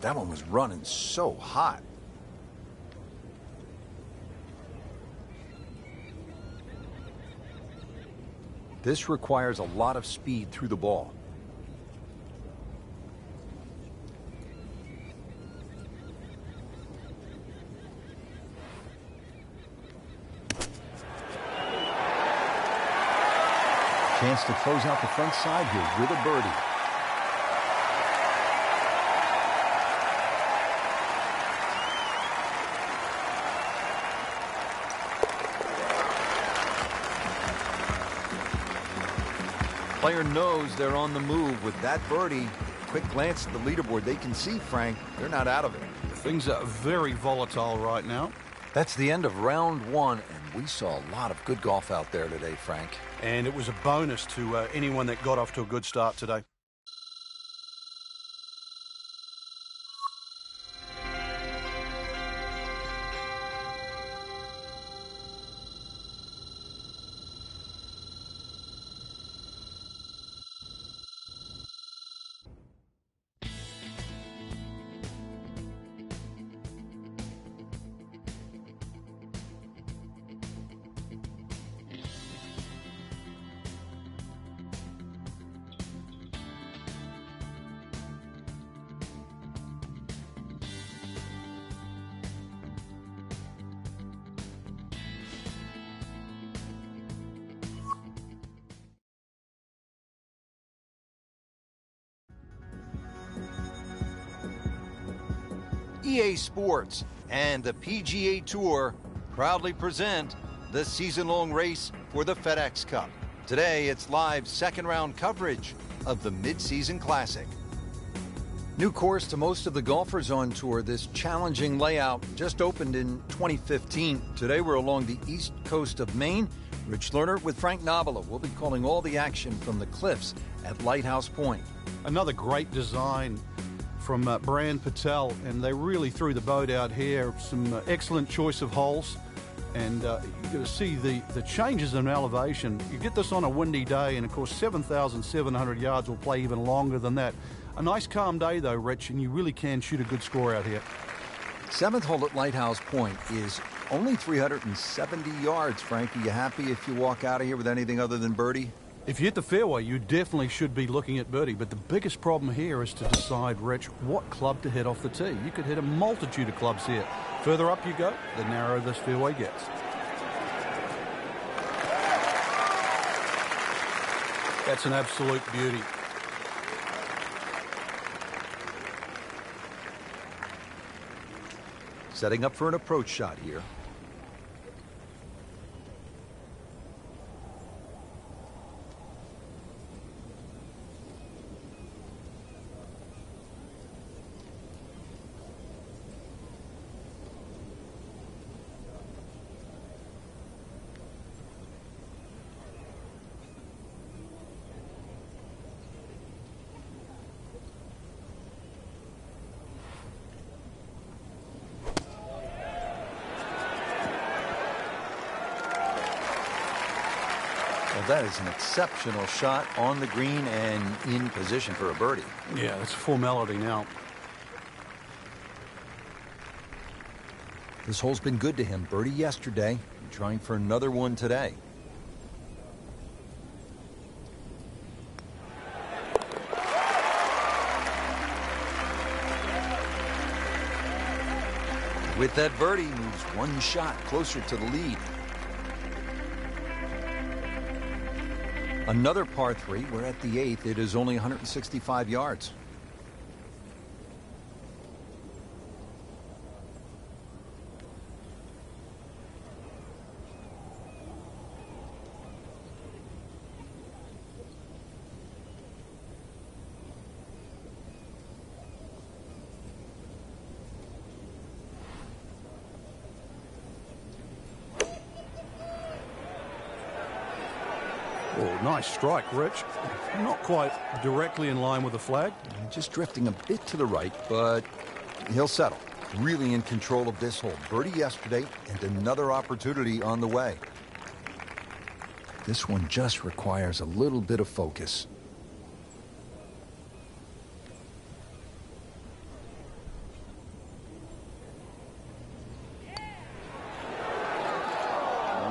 That one was running so hot. This requires a lot of speed through the ball. Chance to close out the front side here with a birdie. Player knows they're on the move with that birdie. Quick glance at the leaderboard. They can see, Frank, they're not out of it. Things are very volatile right now. That's the end of round one, and we saw a lot of good golf out there today, Frank. And it was a bonus to anyone that got off to a good start today. EA Sports and the PGA Tour proudly present the season-long race for the FedEx Cup. Today, it's live second-round coverage of the Mid-Season Classic. New course to most of the golfers on tour. This challenging layout just opened in 2015. Today, we're along the east coast of Maine. Rich Lerner with Frank Nobilo. We'll be calling all the action from the cliffs at Lighthouse Point. Another great design from Brand Patel, and they really threw the boat out here. Some excellent choice of holes, and you're going to see the changes in elevation. You get this on a windy day, and of course 7,700 yards will play even longer than that. A nice calm day though, Rich, and you really can shoot a good score out here. Seventh hole at Lighthouse Point is only 370 yards. Frank, are you happy if you walk out of here with anything other than birdie? If you hit the fairway, you definitely should be looking at birdie, but the biggest problem here is to decide, Rich, what club to hit off the tee. You could hit a multitude of clubs here. Further up you go, the narrower this fairway gets. That's an absolute beauty. Setting up for an approach shot here. That is an exceptional shot on the green and in position for a birdie. Yeah, it's a formality now. This hole's been good to him. Birdie yesterday, trying for another one today. With that birdie, moves one shot closer to the lead. Another par 3. We're at the 8th. It is only 165 yards. Oh, nice strike, Rich. Not quite directly in line with the flag. Just drifting a bit to the right, but he'll settle. Really in control of this hole. Birdie yesterday and another opportunity on the way. This one just requires a little bit of focus.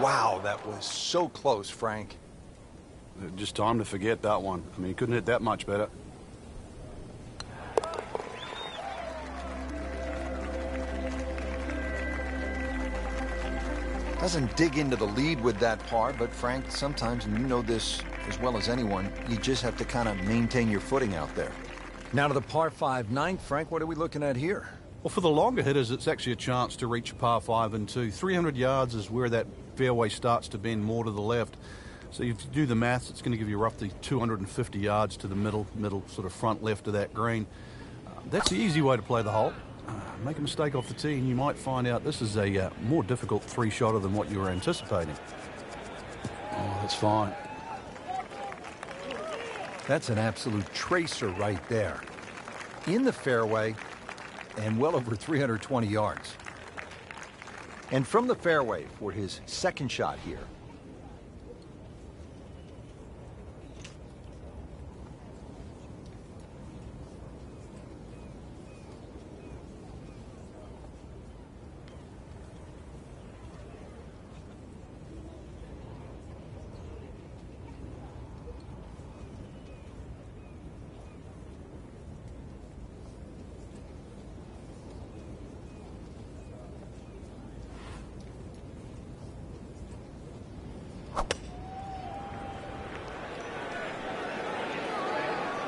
Wow, that was so close, Frank. Just time to forget that one. I mean, he couldn't hit that much better. Doesn't dig into the lead with that par, but Frank, sometimes, and you know this as well as anyone, you just have to kind of maintain your footing out there. Now to the par 5 ninth. Frank, what are we looking at here? Well, for the longer hitters, it's actually a chance to reach par 5 and 2. 300 yards is where that fairway starts to bend more to the left. So if you do the maths, it's going to give you roughly 250 yards to the middle sort of front left of that green. That's the easy way to play the hole. Make a mistake off the tee and you might find out this is a more difficult three-shotter than what you were anticipating. Oh, that's fine. That's an absolute tracer right there. In the fairway and well over 320 yards. And from the fairway for his second shot here.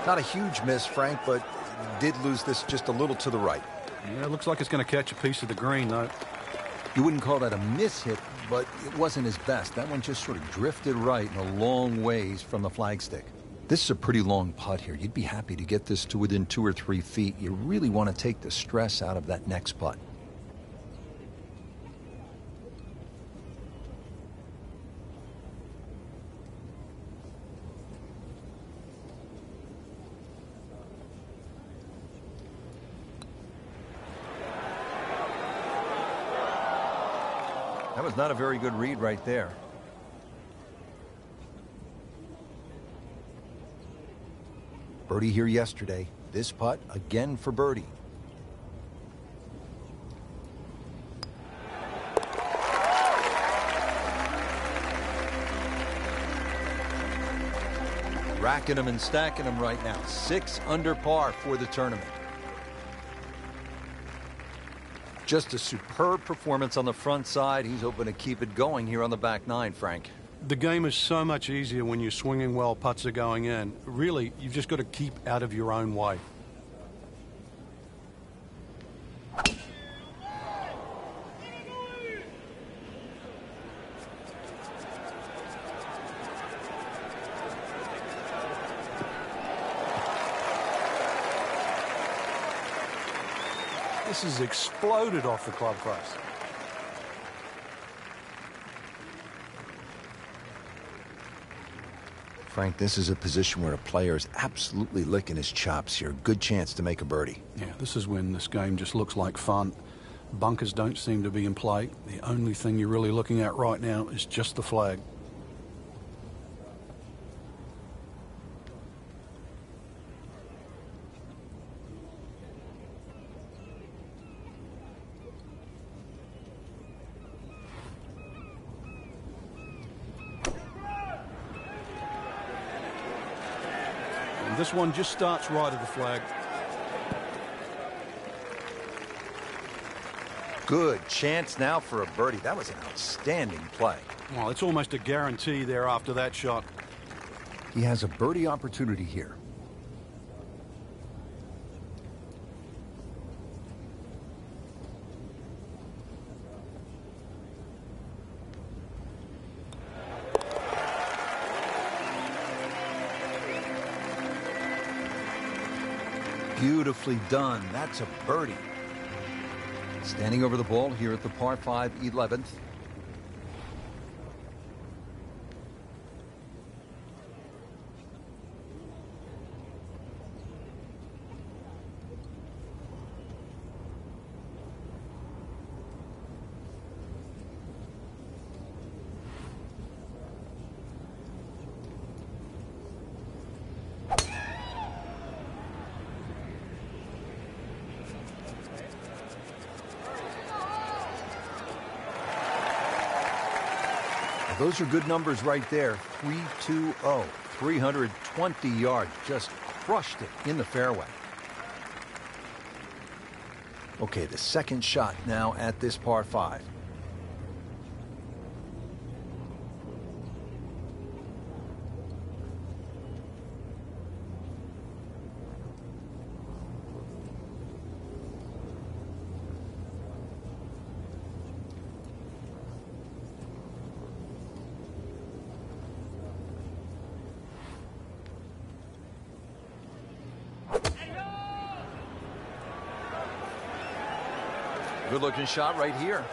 Not a huge miss, Frank, but did lose this just a little to the right. Yeah, it looks like it's going to catch a piece of the green, though. You wouldn't call that a miss hit, but it wasn't his best. That one just sort of drifted right and a long ways from the flagstick. This is a pretty long putt here. You'd be happy to get this to within 2 or 3 feet. You really want to take the stress out of that next putt. That was not a very good read right there. Birdie here yesterday. This putt again for birdie. Racking them and stacking them right now. 6 under par for the tournament. Just a superb performance on the front side. He's hoping to keep it going here on the back 9, Frank. The game is so much easier when you're swinging well, putts are going in. Really, you've just got to keep out of your own way. This has exploded off the club face. Frank, this is a position where a player is absolutely licking his chops here. Good chance to make a birdie. Yeah, this is when this game just looks like fun. Bunkers don't seem to be in play. The only thing you're really looking at right now is just the flag. This one just starts right of the flag. Good chance now for a birdie. That was an outstanding play. Well, it's almost a guarantee there after that shot. He has a birdie opportunity here. Beautifully done. That's a birdie. Standing over the ball here at the par 5 11th. Those are good numbers right there. 320, 320 yards. Just crushed it in the fairway. Okay, the second shot now at this par 5. Good-looking shot right here.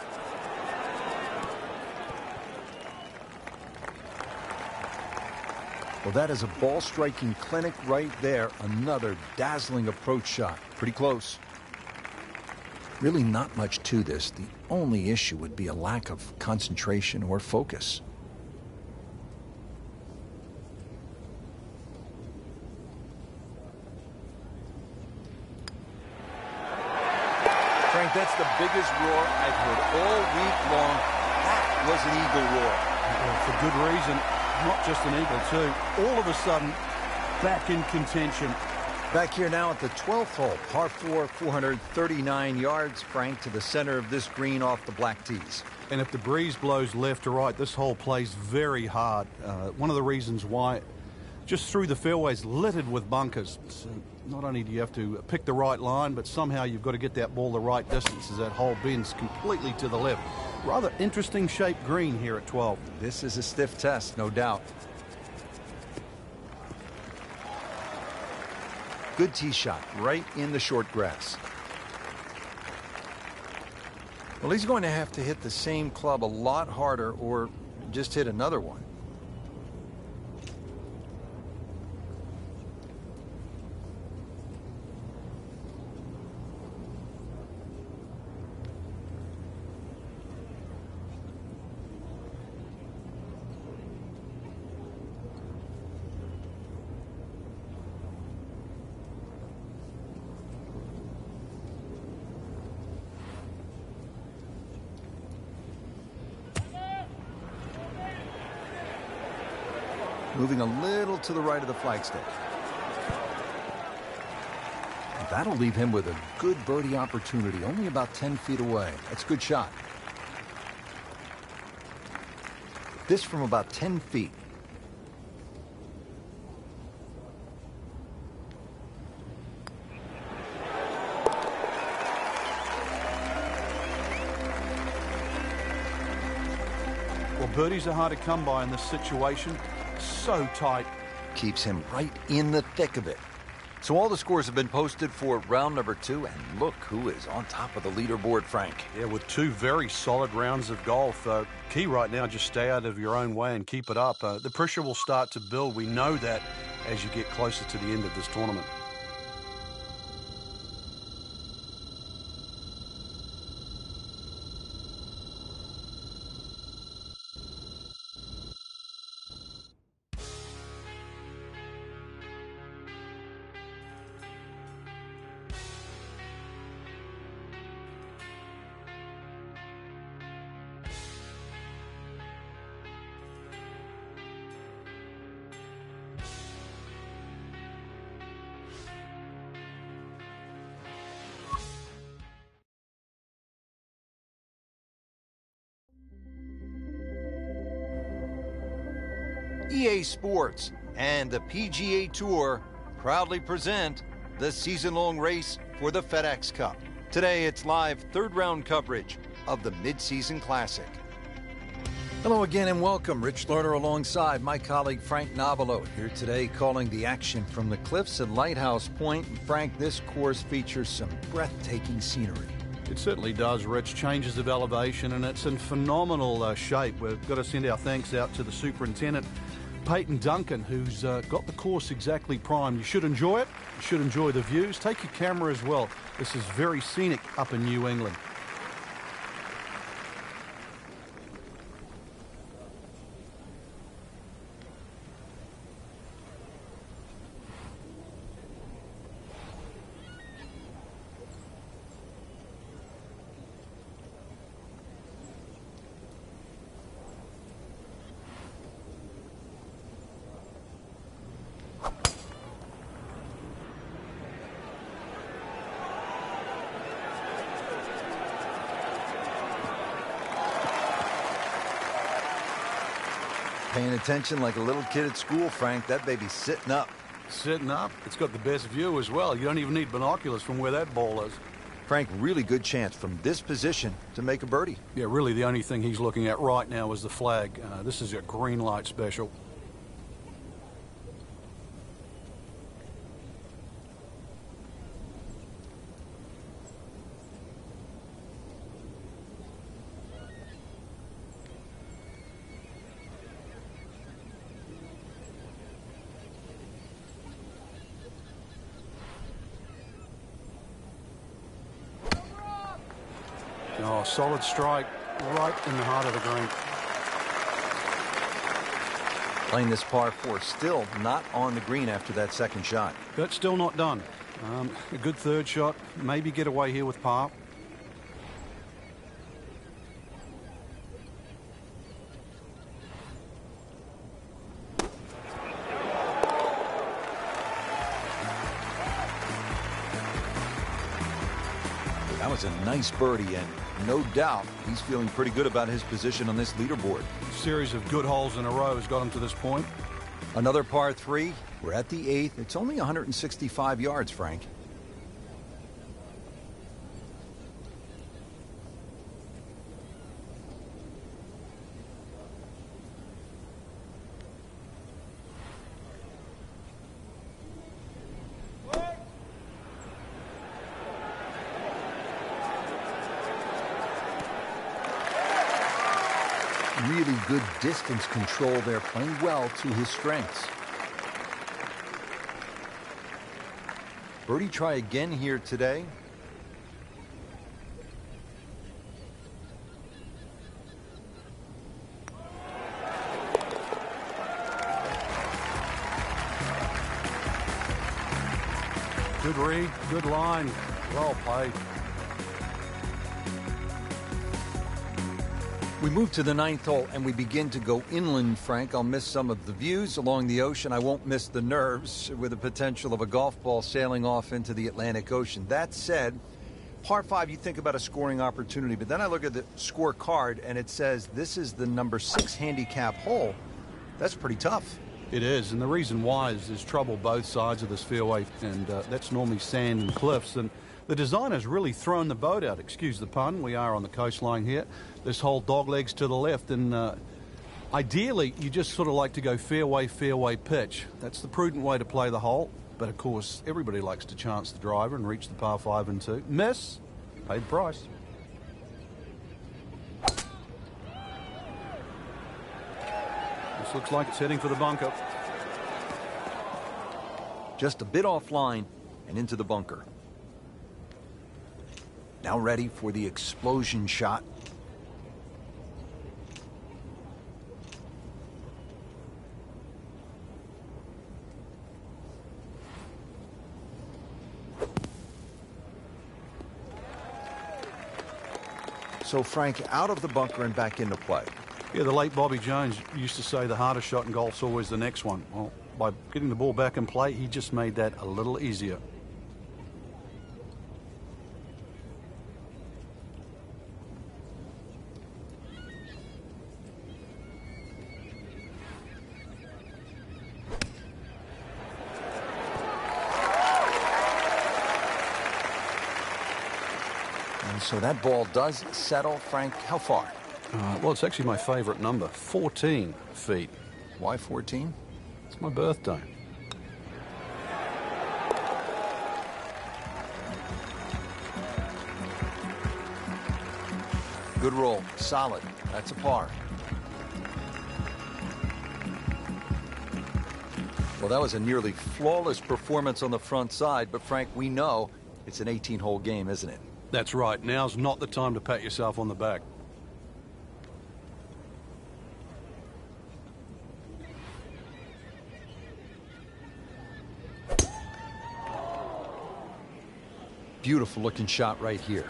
Well, that is a ball-striking clinic right there. Another dazzling approach shot. Pretty close. Really not much to this. The only issue would be a lack of concentration or focus. Frank, that's the biggest roar I've heard all week long. That was an eagle roar. Well, for good reason. Not just an eagle, too. All of a sudden, back in contention. Back here now at the 12th hole, par 4, 439 yards, Frank, to the center of this green off the black tees. And if the breeze blows left to right, this hole plays very hard. One of the reasons why, just through the fairways, littered with bunkers. So not only do you have to pick the right line, but somehow you've got to get that ball the right distance as that hole bends completely to the left. Rather interesting shaped green here at 12. This is a stiff test, no doubt. Good tee shot right in the short grass. Well, he's going to have to hit the same club a lot harder or just hit another one. Moving a little to the right of the flagstick. That'll leave him with a good birdie opportunity, only about 10 feet away. That's a good shot. This from about 10 feet. Well, birdies are hard to come by in this situation. So tight. Keeps him right in the thick of it. So all the scores have been posted for round number 2, and look who is on top of the leaderboard, Frank. Yeah, with 2 very solid rounds of golf. Key right now, just stay out of your own way and keep it up. The pressure will start to build. We know that as you get closer to the end of this tournament. EA Sports and the PGA Tour proudly present the season-long race for the FedEx Cup. Today, it's live third-round coverage of the Mid-Season Classic. Hello again and welcome. Rich Lerner alongside my colleague Frank Nobilo here today calling the action from the cliffs at Lighthouse Point. And Frank, this course features some breathtaking scenery. It certainly does, Rich. Changes of elevation, and it's in phenomenal shape. We've got to send our thanks out to the superintendent, Peyton Duncan, who's got the course exactly primed. You should enjoy it. You should enjoy the views. Take your camera as well. This is very scenic up in New England. Paying attention like a little kid at school, Frank. That baby's sitting up. Sitting up. It's got the best view as well. You don't even need binoculars from where that ball is. Frank, really good chance from this position to make a birdie. Yeah, really the only thing he's looking at right now is the flag. This is a green light special. Oh, solid strike right in the heart of the green. Playing this par 4, still not on the green after that second shot. But still not done. A good third shot. Maybe get away here with par. That was a nice birdie, and no doubt he's feeling pretty good about his position on this leaderboard. A series of good holes in a row has got him to this point. Another par 3. We're at the 8th. It's only 165 yards, Frank. Really good distance control there, playing well to his strengths. Birdie try again here today. Good read, good line, well played. We move to the 9th hole and we begin to go inland, Frank. I'll miss some of the views along the ocean. I won't miss the nerves with the potential of a golf ball sailing off into the Atlantic Ocean. That said, par 5, you think about a scoring opportunity, but then I look at the scorecard and it says this is the number 6 handicap hole. That's pretty tough. It is, and the reason why is there's trouble both sides of this fairway, and that's normally sand and cliffs. And the designer's really thrown the boat out, excuse the pun. We are on the coastline here. This whole doglegs to the left, and ideally you just sort of like to go fairway, fairway pitch. That's the prudent way to play the hole. But of course, everybody likes to chance the driver and reach the par 5 and 2. Miss, pay the price. This looks like it's heading for the bunker. Just a bit offline and into the bunker. Now ready for the explosion shot. So Frank, out of the bunker and back into play. Yeah, the late Bobby Jones used to say the hardest shot in golf's always the next one. Well, by getting the ball back in play, he just made that a little easier. And so that ball does settle. Frank, how far? Well, it's actually my favorite number, 14 feet. Why 14? It's my birthday. Good roll. Solid. That's a par. Well, that was a nearly flawless performance on the front side, but Frank, we know it's an 18-hole game, isn't it? That's right. Now's not the time to pat yourself on the back. Beautiful looking shot right here.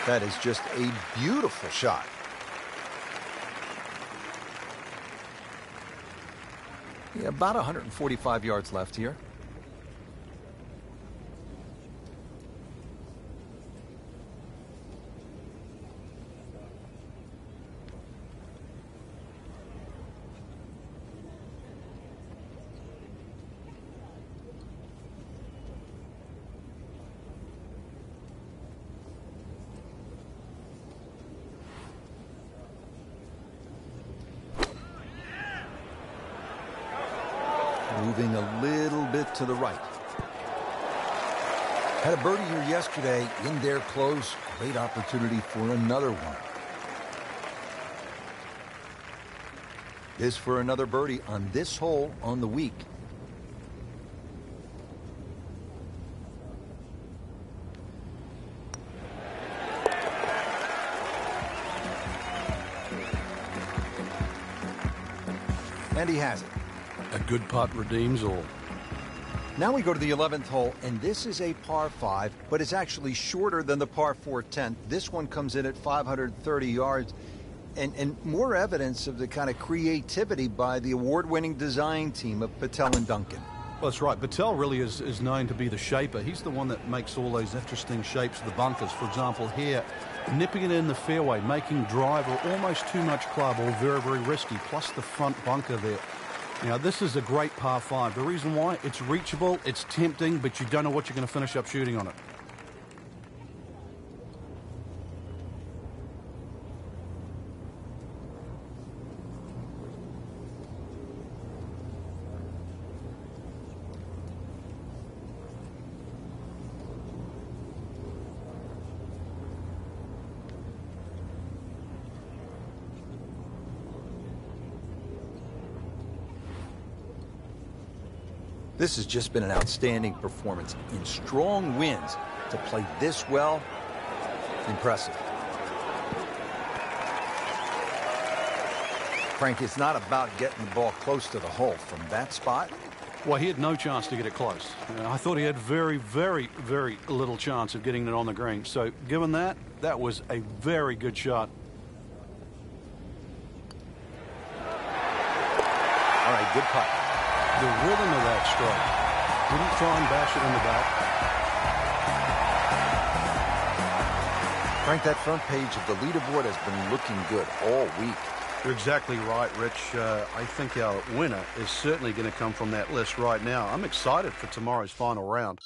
That is just a beautiful shot. Yeah, about 145 yards left here. Moving a little bit to the right. Had a birdie here yesterday, in there close. Great opportunity for another one. This for another birdie on this hole on the week. And he has it. A good putt redeems all. Now we go to the 11th hole, and this is a par 5, but it's actually shorter than the par 4 10th. This one comes in at 530 yards, and more evidence of the kind of creativity by the award-winning design team of Patel and Duncan. Well, that's right. Patel really is known to be the shaper. He's the one that makes all those interesting shapes of the bunkers. For example, here, nipping it in the fairway, making drive or almost too much club, or very, very risky, plus the front bunker there. Now, this is a great par 5. The reason why, it's reachable, it's tempting, but you don't know what you're going to finish up shooting on it. This has just been an outstanding performance in strong winds. To play this well, impressive. Frank, it's not about getting the ball close to the hole from that spot. Well, he had no chance to get it close. I thought he had very, very, very little chance of getting it on the green. So, given that, that was a very good shot. All right, good putt. The rhythm of that stroke. Didn't try and bash it in the back. Frank, that front page of the leaderboard has been looking good all week. You're exactly right, Rich. I think our winner is certainly going to come from that list right now. I'm excited for tomorrow's final round.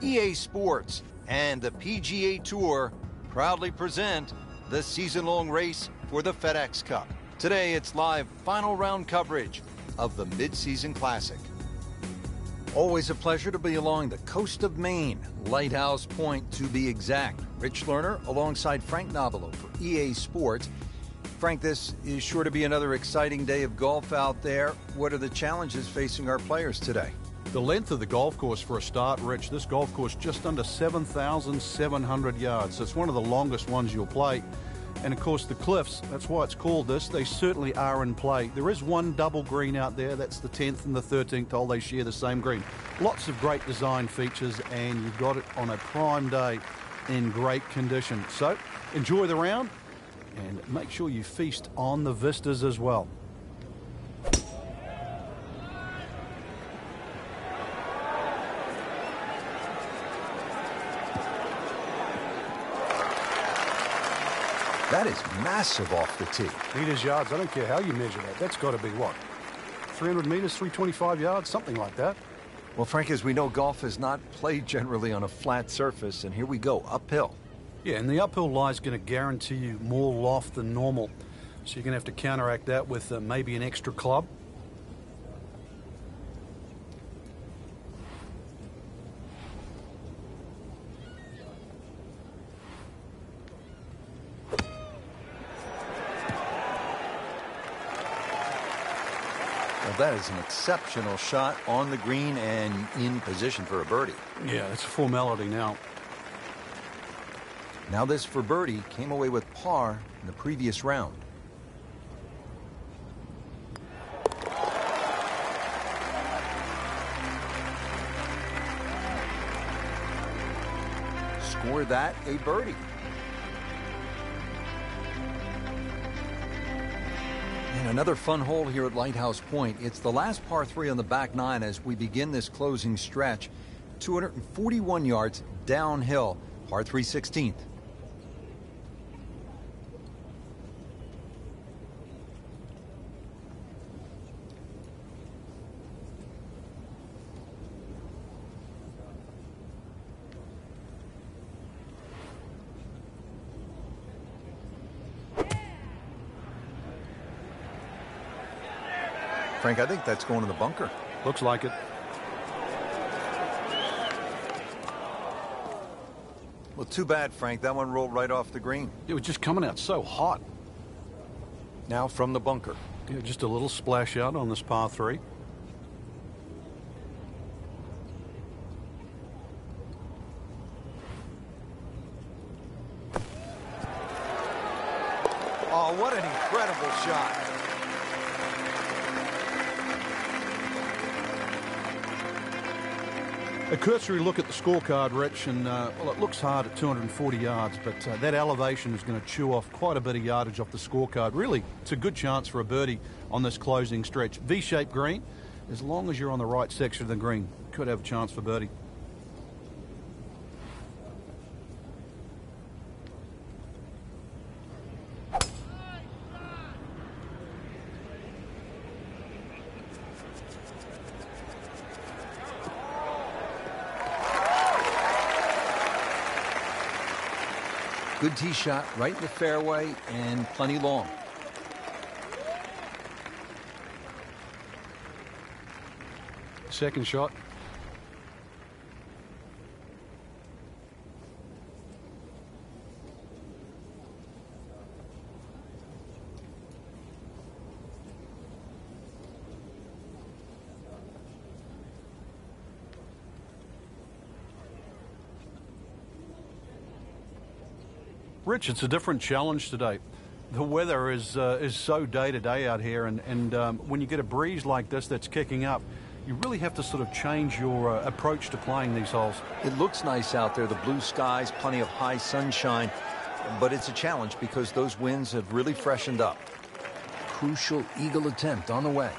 EA Sports and the PGA Tour proudly present the season-long race for the FedEx Cup. Today, it's live final round coverage of the Mid-Season Classic. Always a pleasure to be along the coast of Maine, Lighthouse Point to be exact. Rich Lerner alongside Frank Nobilo for EA Sports. Frank, this is sure to be another exciting day of golf out there. What are the challenges facing our players today? The length of the golf course for a start, Rich. This golf course just under 7,700 yards. So it's one of the longest ones you'll play. And of course the cliffs, that's why it's called this, they certainly are in play. There is one double green out there, that's the 10th and the 13th hole, they share the same green. Lots of great design features, and you've got it on a prime day in great condition. So enjoy the round and make sure you feast on the vistas as well. That is massive off the tee. Meters, yards, I don't care how you measure that. That's got to be what? 300 meters, 325 yards, something like that. Well, Frank, as we know, golf is not played generally on a flat surface, and here we go, uphill. Yeah, and the uphill lie is going to guarantee you more loft than normal. So you're going to have to counteract that with maybe an extra club. Well, that is an exceptional shot on the green and in position for a birdie. Yeah, it's a formality now. Now this for birdie came away with par in the previous round. Score that a birdie. And another fun hole here at Lighthouse Point. It's the last par 3 on the back nine as we begin this closing stretch. 241 yards downhill, par 3 16th. Frank, I think that's going to the bunker. Looks like it. Well, too bad, Frank. That one rolled right off the green. It was just coming out so hot. Now from the bunker. Yeah, just a little splash out on this par 3. Oh, what an incredible shot. A cursory look at the scorecard, Rich, and well, it looks hard at 240 yards, but that elevation is going to chew off quite a bit of yardage off the scorecard. Really, it's a good chance for a birdie on this closing stretch. V-shaped green, as long as you're on the right section of the green, could have a chance for birdie. Good tee shot right in the fairway and plenty long. Second shot. Rich, it's a different challenge today. The weather is so day-to-day out here, and when you get a breeze like this that's kicking up, you really have to sort of change your approach to playing these holes. It looks nice out there, the blue skies, plenty of high sunshine, but it's a challenge because those winds have really freshened up. Crucial eagle attempt on the way.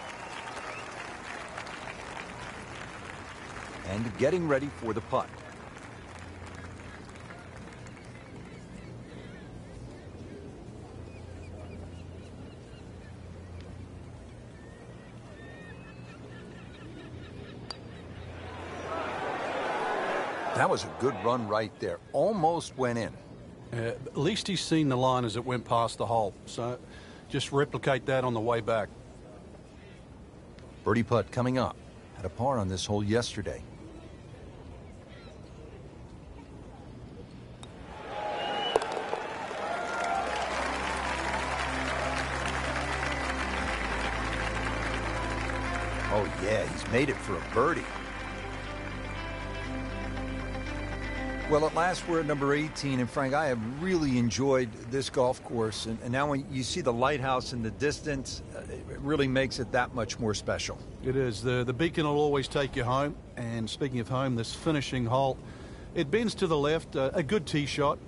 And getting ready for the putt. That was a good run right there. Almost went in. At least he's seen the line as it went past the hole. So just replicate that on the way back. Birdie putt coming up. Had a par on this hole yesterday. Oh, yeah, he's made it for a birdie. Well, at last, we're at number 18, and Frank, I have really enjoyed this golf course, and now when you see the lighthouse in the distance, it really makes it that much more special. It is. The beacon will always take you home, and speaking of home, this finishing hole, it bends to the left. A good tee shot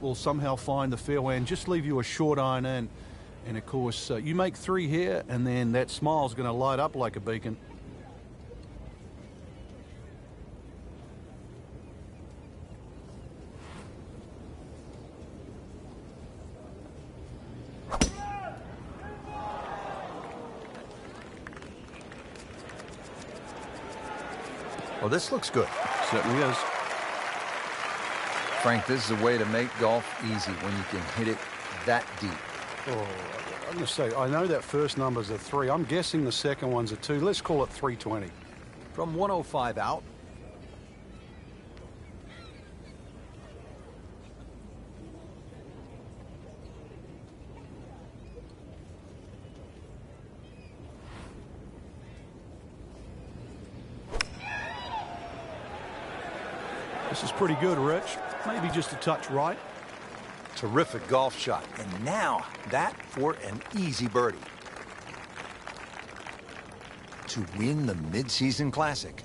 will somehow find the fairway and just leave you a short iron in. And, of course, you make 3 here, and then that smile's going to light up like a beacon. Well, this looks good. Certainly is. Frank, this is a way to make golf easy when you can hit it that deep. Oh, I'm going to say, I know that first number's a 3. I'm guessing the second one's a 2. Let's call it 320. From 105 out. This is pretty good, Rich. Maybe just a touch right. Terrific golf shot. And now that for an easy birdie to win the mid-season classic.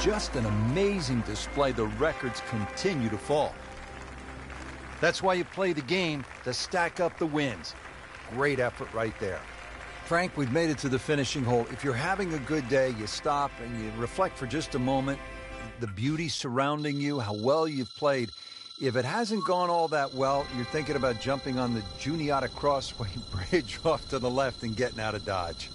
Just an amazing display. The records continue to fall. That's why you play the game, to stack up the wins. Great effort right there. Frank, we've made it to the finishing hole. If you're having a good day, you stop and you reflect for just a moment. The beauty surrounding you, how well you've played. If it hasn't gone all that well, you're thinking about jumping on the Juniata Crossway Bridge off to the left and getting out of Dodge.